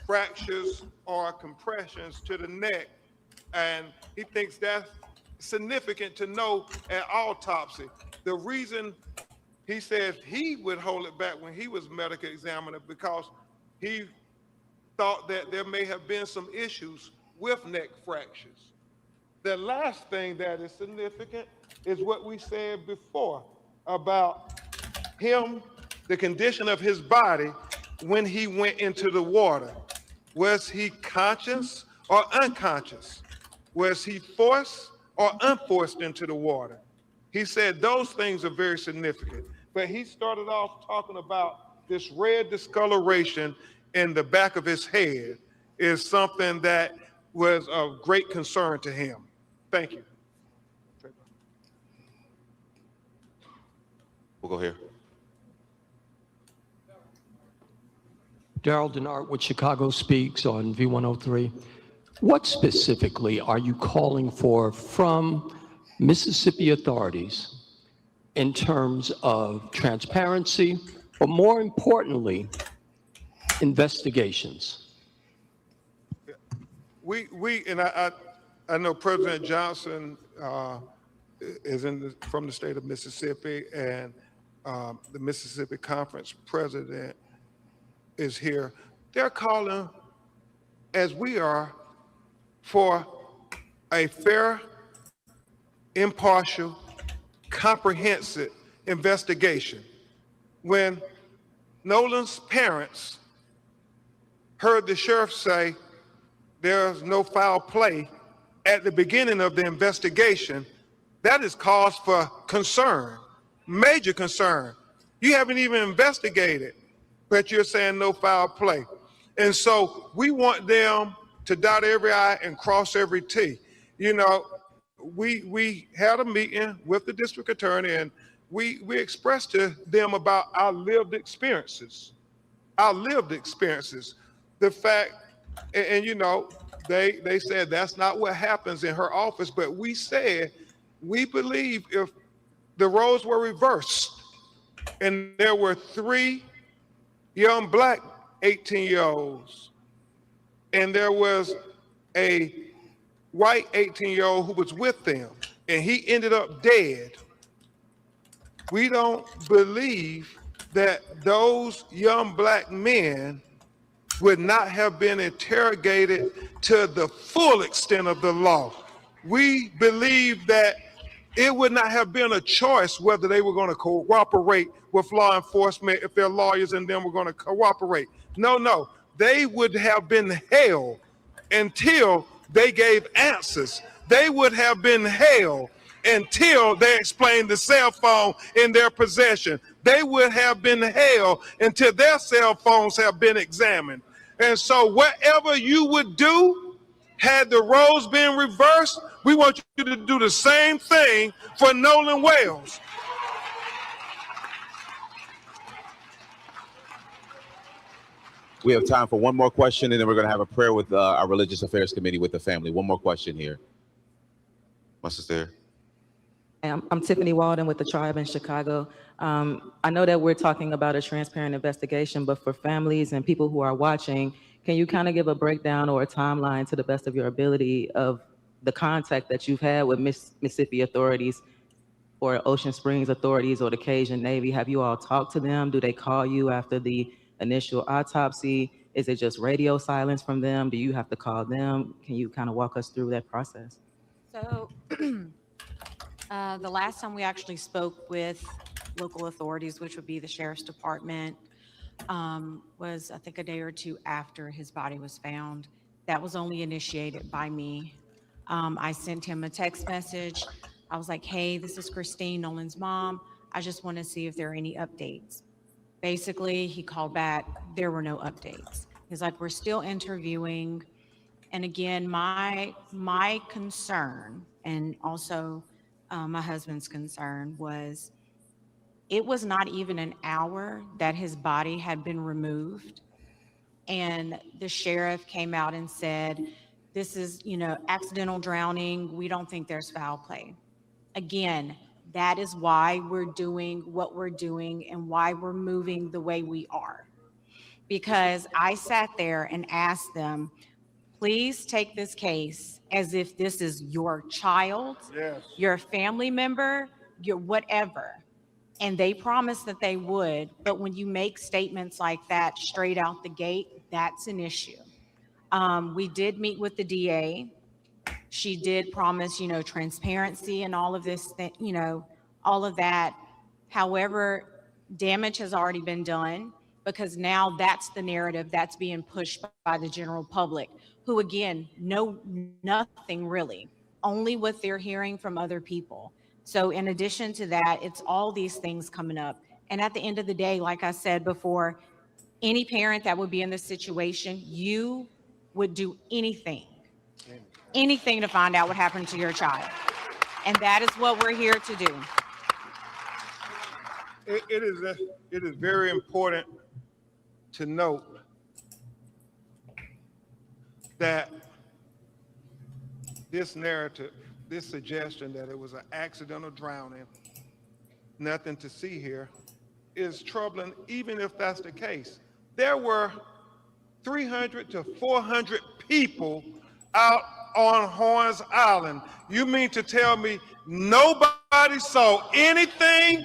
fractures or compressions to the neck. And he thinks that's significant to know at autopsy. The reason he says he would hold it back when he was medical examiner, because he thought that there may have been some issues with neck fractures. The last thing that is significant is what we said before about him, the condition of his body when he went into the water. Was he conscious or unconscious? Was he forced or unforced into the water? He said those things are very significant. But he started off talking about this red discoloration in the back of his head is something that was of great concern to him. Thank you. We'll go here. Daryl Denart with Chicago Speaks on V103. What specifically are you calling for from Mississippi authorities in terms of transparency, but more importantly, investigations? I know President Johnson is from the state of Mississippi, and the Mississippi Conference president is here. They're calling, as we are, for a fair, impartial, comprehensive investigation. When Noland's parents heard the sheriff say there's no foul play at the beginning of the investigation, that is cause for concern, major concern. You haven't even investigated, but you're saying no foul play. And so we want them to dot every I and cross every T. You know, we had a meeting with the district attorney, and we expressed to them about our lived experiences. The fact, and you know, they said that's not what happens in her office, but we said, we believe if the roles were reversed and there were 3 young black 18-year-olds and there was a white 18-year-old who was with them and he ended up dead, we don't believe that those young black men would not have been interrogated to the full extent of the law. We believe that it would not have been a choice whether they were going to cooperate with law enforcement if their lawyers and them were going to cooperate. No, they would have been held until they gave answers. They would have been held until they explained the cell phone in their possession. They would have been held until their cell phones have been examined. And so whatever you would do, had the roles been reversed, we want you to do the same thing for Noland Wells. We have time for one more question, and then we're going to have a prayer with our Religious Affairs Committee with the family. One more question here. My sister. I'm Tiffany Walden with the Tribe in Chicago. I know that we're talking about a transparent investigation, but for families and people who are watching, can you kind of give a breakdown or a timeline to the best of your ability of the contact that you've had with Mississippi authorities or Ocean Springs authorities or the Cajun Navy? Have you all talked to them? Do they call you after the initial autopsy? Is it just radio silence from them? Do you have to call them? Can you kind of walk us through that process? So the last time we actually spoke with local authorities, which would be the Sheriff's Department, was I think a day or two after his body was found. That was only initiated by me. I sent him a text message. I was like, hey, this is Christine, Noland's mom. I just want to see if there are any updates. Basically, he called back. There were no updates. He's like, we're still interviewing. And again, my concern, and also my husband's concern, was it was not even an hour that his body had been removed, and the sheriff came out and said, this is, accidental drowning. We don't think there's foul play. Again, that is why we're doing what we're doing and why we're moving the way we are. Because I sat there and asked them, please take this case as if this is your child, your family member, your whatever. And they promised that they would, but when you make statements like that straight out the gate, that's an issue. We did meet with the DA. She did promise, transparency and all of this, all of that. However, damage has already been done because now that's the narrative that's being pushed by the general public, who again, know nothing really, only what they're hearing from other people. So in addition to that, it's all these things coming up. And at the end of the day, like I said before, any parent that would be in this situation, you would do anything to find out what happened to your child. And that is what we're here to do. It is very important to note that this narrative, this suggestion that it was an accidental drowning, nothing to see here, is troubling, even if that's the case. There were 300 to 400 people out on Horns Island. You mean to tell me nobody saw anything?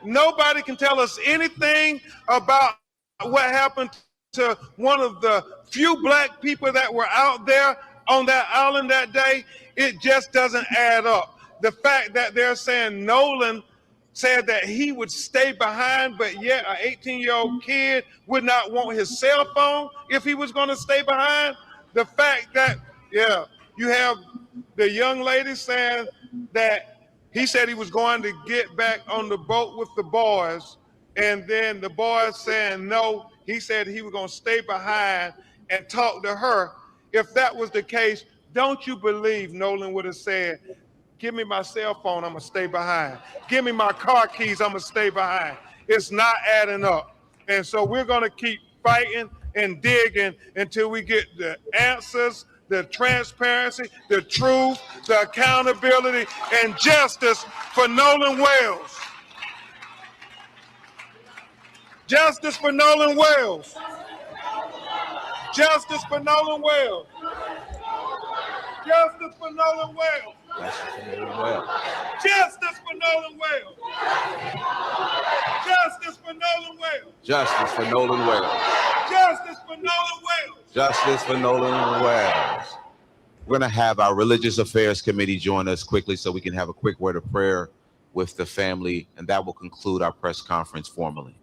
Nobody can tell us anything about what happened to one of the few black people that were out there on that island that day? It just doesn't add up. The fact that they're saying Noland said that he would stay behind, but yet an 18-year-old kid would not want his cell phone if he was going to stay behind. The fact that, you have the young lady saying that he said he was going to get back on the boat with the boys, and then the boys saying no, he said he was going to stay behind and talk to her. If that was the case, don't you believe Noland would have said, give me my cell phone, I'm gonna stay behind. Give me my car keys, I'm gonna stay behind. It's not adding up. And so we're gonna keep fighting and digging until we get the answers, the transparency, the truth, the accountability, and justice for Noland Wells. Justice for Noland Wells. Justice for Noland Wells. Justice for Noland Wells. Justice for Noland Wells. Justice for Noland Wells. Justice for Noland Wells. Justice for Noland Wells. Justice for Noland Wells. We're going to have our Religious Affairs Committee join us quickly so we can have a quick word of prayer with the family, and that will conclude our press conference formally.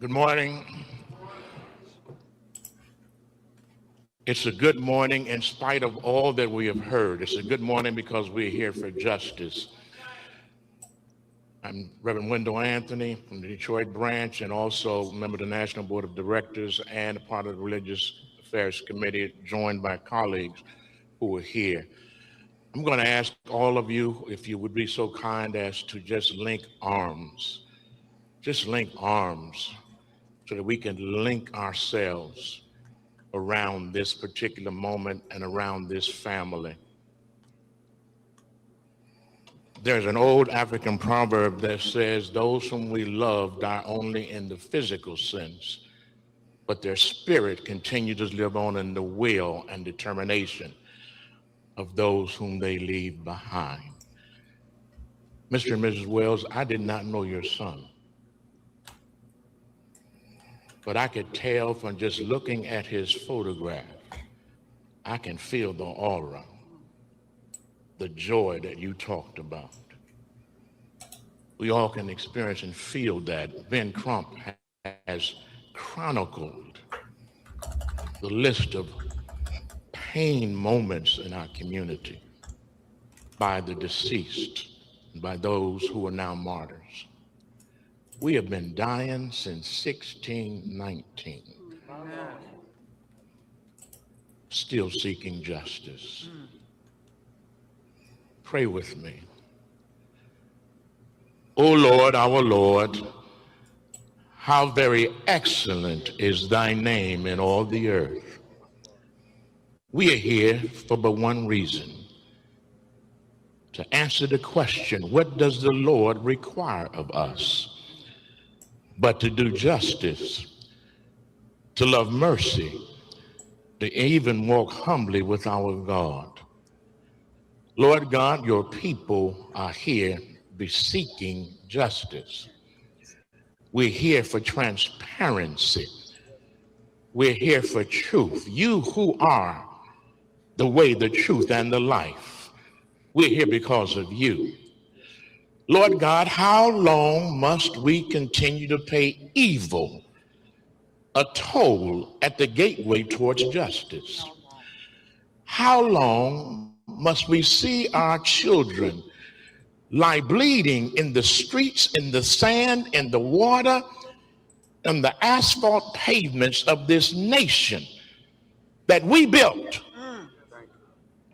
Good morning. It's a good morning in spite of all that we have heard. It's a good morning because we're here for justice. I'm Reverend Wendell Anthony from the Detroit branch and also a member of the National Board of Directors and a part of the Religious Affairs Committee, joined by colleagues who are here. I'm going to ask all of you, if you would be so kind as to just link arms. Just link arms so that we can link ourselves around this particular moment and around this family. There's an old African proverb that says, those whom we love die only in the physical sense, but their spirit continues to live on in the will and determination of those whom they leave behind. Mr. and Mrs. Wells, I did not know your son, but I could tell from just looking at his photograph, I can feel the aura, the joy that you talked about. We all can experience and feel that. Ben Crump has chronicled the list of pain moments in our community by the deceased, by those who are now martyrs. We have been dying since 1619. still seeking justice. Pray with me. O Lord, our Lord, how very excellent is thy name in all the earth. We are here for but one reason: to answer the question, what does the Lord require of us? But to do justice, to love mercy, to even walk humbly with our God. Lord God, your people are here seeking justice. We're here for transparency. We're here for truth. You who are the way, the truth, and the life. We're here because of you. Lord God, how long must we continue to pay evil a toll at the gateway towards justice? How long must we see our children lie bleeding in the streets, in the sand, in the water, on the asphalt pavements of this nation that we built?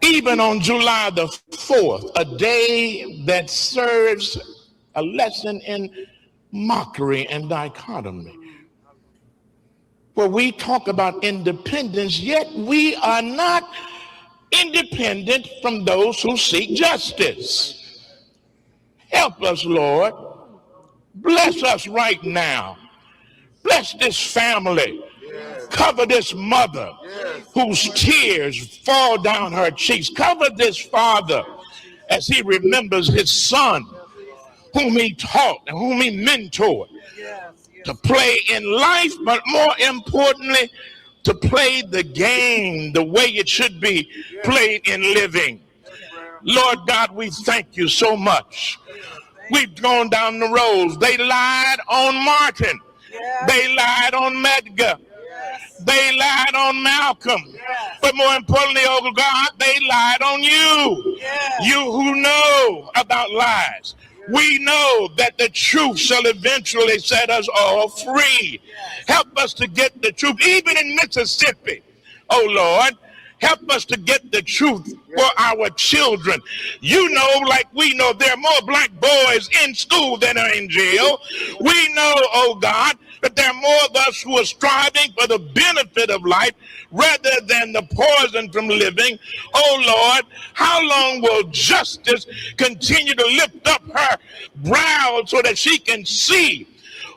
Even on July the 4th, a day that serves a lesson in mockery and dichotomy, where we talk about independence, yet we are not independent from those who seek justice. Help us, Lord. Bless us right now. Bless this family. Cover this mother whose tears fall down her cheeks. Cover this father as he remembers his son, whom he taught and whom he mentored to play in life, but more importantly, to play the game the way it should be played in living. Lord God, we thank you so much. We've gone down the roads. They lied on Martin. They lied on Medgar. They lied on Malcolm. But more importantly, oh God, they lied on you. You who know about lies. We know that the truth shall eventually set us all free. Help us to get the truth, even in Mississippi. Oh Lord, help us to get the truth for our children. You know, like we know, there are more black boys in school than are in jail. We know, oh God, that there are more of us who are striving for the benefit of life rather than the poison from living. Oh Lord, how long will justice continue to lift up her brow so that she can see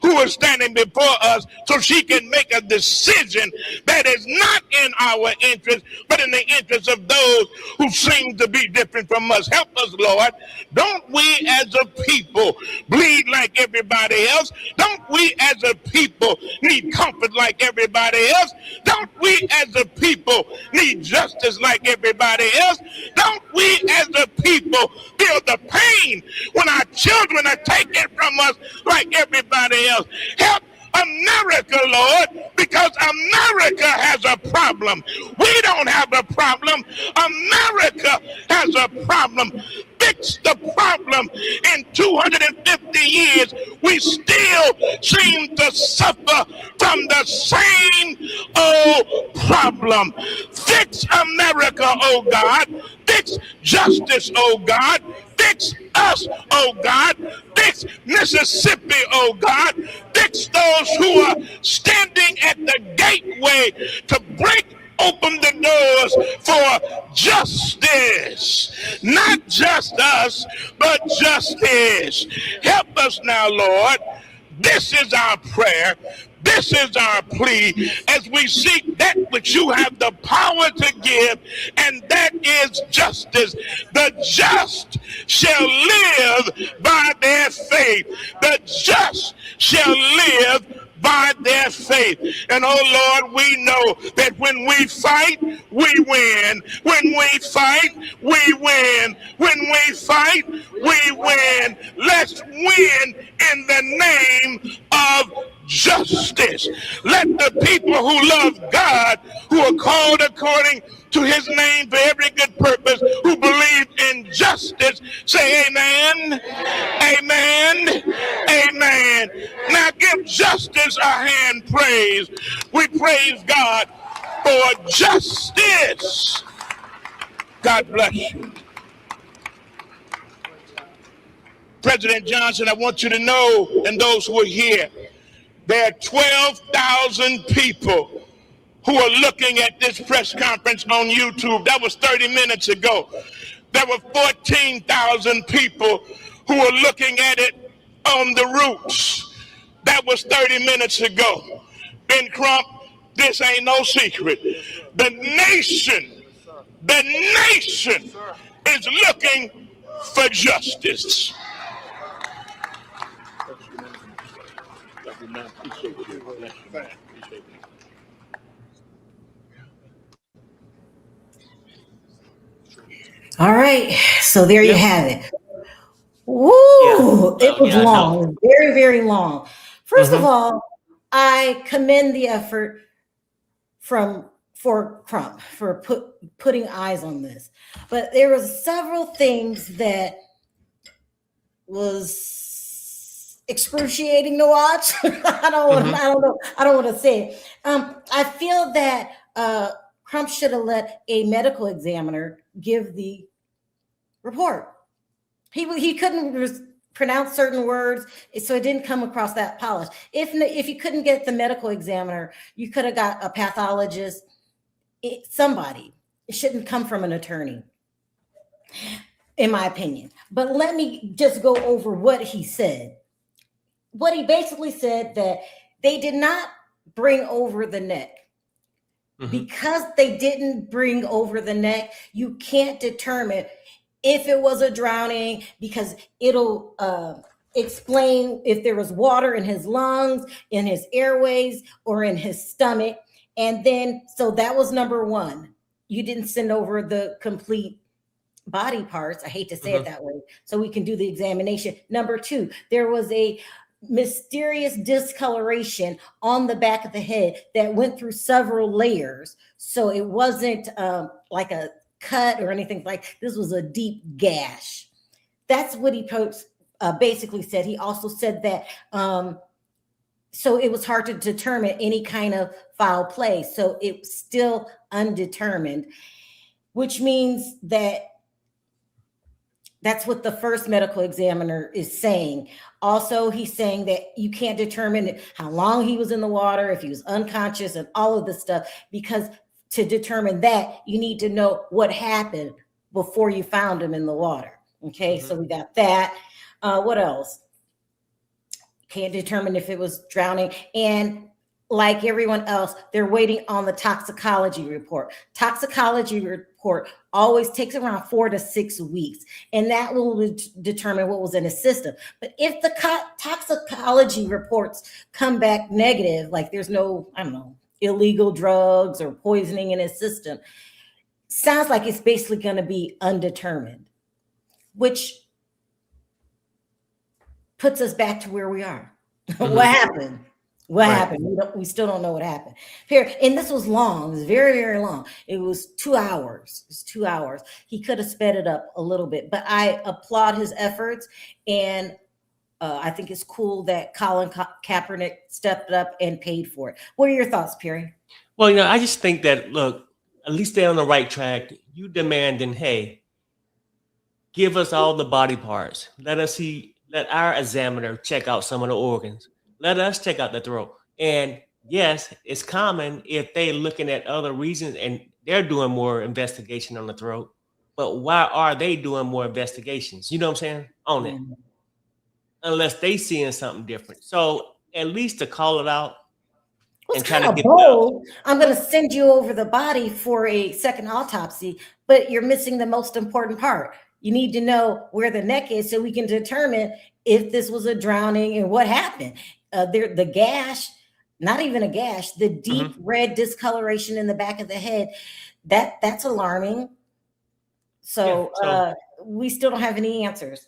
who is standing before us, so she can make a decision that is not in our interest, but in the interest of those who seem to be different from us. Help us, Lord. Don't we as a people bleed like everybody else? Don't we as a people need comfort like everybody else? Don't we as a people need justice like everybody else? Don't we as a people feel the pain when our children are taken from us like everybody else? Help America, Lord, because America has a problem. We don't have a problem. America has a problem. Fix the problem. In 250 years, we still seem to suffer from the same old problem. Fix America, oh God. Fix justice, oh God. Fix us, oh God. Fix Mississippi, oh God. Fix those who are standing at the gateway to break open the doors for justice. Not just us, but justice. Help us now, Lord. This is our prayer. This is our plea as we seek that which you have the power to give, and that is justice. The just shall live by their faith. The just shall live by their faith. And oh Lord, we know that when we fight, we win. When we fight, we win. When we fight, we win. Let's win in the name of justice. Let the people who love God, who are called according to his name for every good purpose, who believe in justice, say amen, amen, amen. Now give justice a hand praise. We praise God for justice. God bless you. President Johnson, I want you to know, and those who are here, there are 12,000 people who are looking at this press conference on YouTube. That was 30 minutes ago. There were 14,000 people who are looking at it on the Roots. That was 30 minutes ago. Ben Crump, this ain't no secret. The nation is looking for justice. All right, so there you have it. Woo! It was long, very, very long. First of all, I commend the effort for Crump for putting eyes on this, but there was several things that was excruciating to watch. I don't want to say it. I feel that Crump should have let a medical examiner give the report. He couldn't pronounce certain words, so it didn't come across that polished. If you couldn't get the medical examiner, you could have got a pathologist, somebody. It shouldn't come from an attorney, in my opinion. But let me just go over what he said. What he basically said, that they did not bring over the neck. Because they didn't bring over the neck, you can't determine if it was a drowning, because it'll explain if there was water in his lungs, in his airways, or in his stomach. And then, so that was number one. You didn't send over the complete body parts. I hate to say it that way. So we can do the examination. Number two, there was a mysterious discoloration on the back of the head that went through several layers. So it wasn't like a cut or anything. Like, this was a deep gash. That's what he basically said. He also said that so it was hard to determine any kind of foul play. So it's still undetermined, which means that that's what the first medical examiner is saying. Also, he's saying that you can't determine how long he was in the water, if he was unconscious, and all of this stuff, because to determine that, you need to know what happened before you found him in the water. Okay, so we got that. What else? Can't determine if it was drowning. And like everyone else, they're waiting on the toxicology report. Toxicology report always takes around 4 to 6 weeks, and that will determine what was in his system. But if the toxicology reports come back negative, like there's no, I don't know, illegal drugs or poisoning in his system, sounds like it's basically going to be undetermined, which puts us back to where we are. What happened? What happened? We still don't know what happened. Here, and this was long. It was very, very long. It was 2 hours. It was 2 hours. He could have sped it up a little bit, but I applaud his efforts, and I think it's cool that Colin Kaepernick stepped up and paid for it. What are your thoughts, Perry? Well, I just think that, look, at least they're on the right track. You demanding, hey, give us all the body parts. Let our examiner check out some of the organs. Let us check out the throat. And yes, it's common if they're looking at other reasons and they're doing more investigation on the throat. But why are they doing more investigations? You know what I'm saying? On it. Unless they seeing something different. So at least to call it out and try to get bold. I'm going to send you over the body for a second autopsy, but you're missing the most important part. You need to know where the neck is so we can determine if this was a drowning and what happened. The gash, not even a gash, the deep red discoloration in the back of the head, that's alarming. So we still don't have any answers.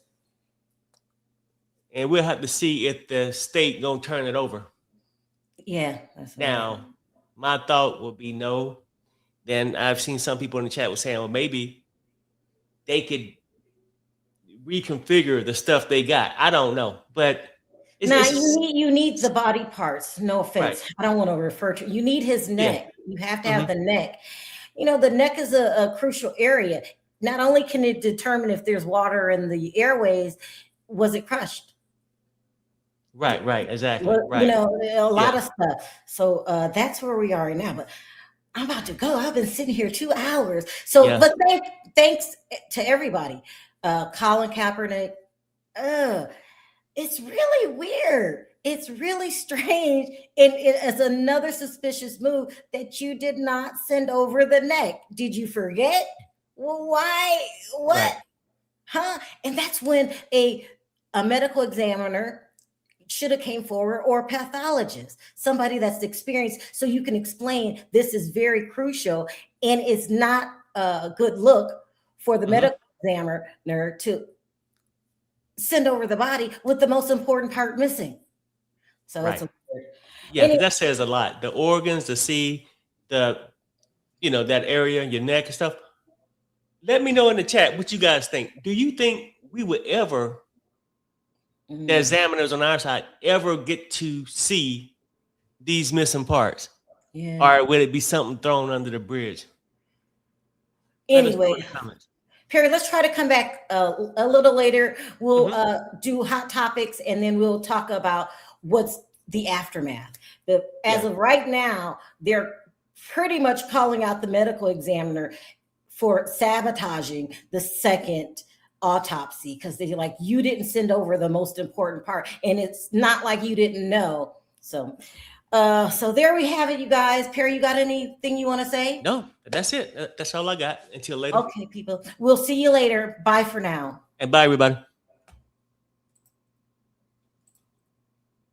And we'll have to see if the state gonna turn it over. Yeah. Now, my thought would be no. Then I've seen some people in the chat was saying, well, maybe they could reconfigure the stuff they got. I don't know, but you need the body parts. No offense. Right. I don't want to refer to. You need his neck. You have to have the neck. You know, the neck is a crucial area. Not only can it determine if there's water in the airways, was it crushed? Right, exactly. Well, Right. you know, a lot of stuff. So that's where we are right now. But I'm about to go. I've been sitting here 2 hours. So, Yeah. but thanks to everybody. Colin Kaepernick. It's really weird. It's really strange. And it's another suspicious move that you did not send over the neck. Did you forget? Well, why? What? Right. Huh? And that's when a medical examiner should have came forward, or a pathologist, somebody that's experienced, so you can explain this is very crucial and it's not a good look for the medical examiner to send over the body with the most important part missing. So Right. it's important. Yeah, Anyway, because that says a lot. The organs, the C, that area, your neck and stuff. Let me know in the chat what you guys think. Do you think we would ever, the examiners on our side, ever get to see these missing parts? Yeah. Or would it be something thrown under the bridge? Anyway, Perry, let's try to come back a little later. We'll do hot topics, and then we'll talk about what's the aftermath. But as of right now, they're pretty much calling out the medical examiner for sabotaging the second autopsy, because they're like, you didn't send over the most important part, and it's not like you didn't know. So there we have it, you guys. Perry, you got anything you want to say? No, that's it. That's all I got until later. Okay, people. We'll see you later. Bye for now. And bye, everybody.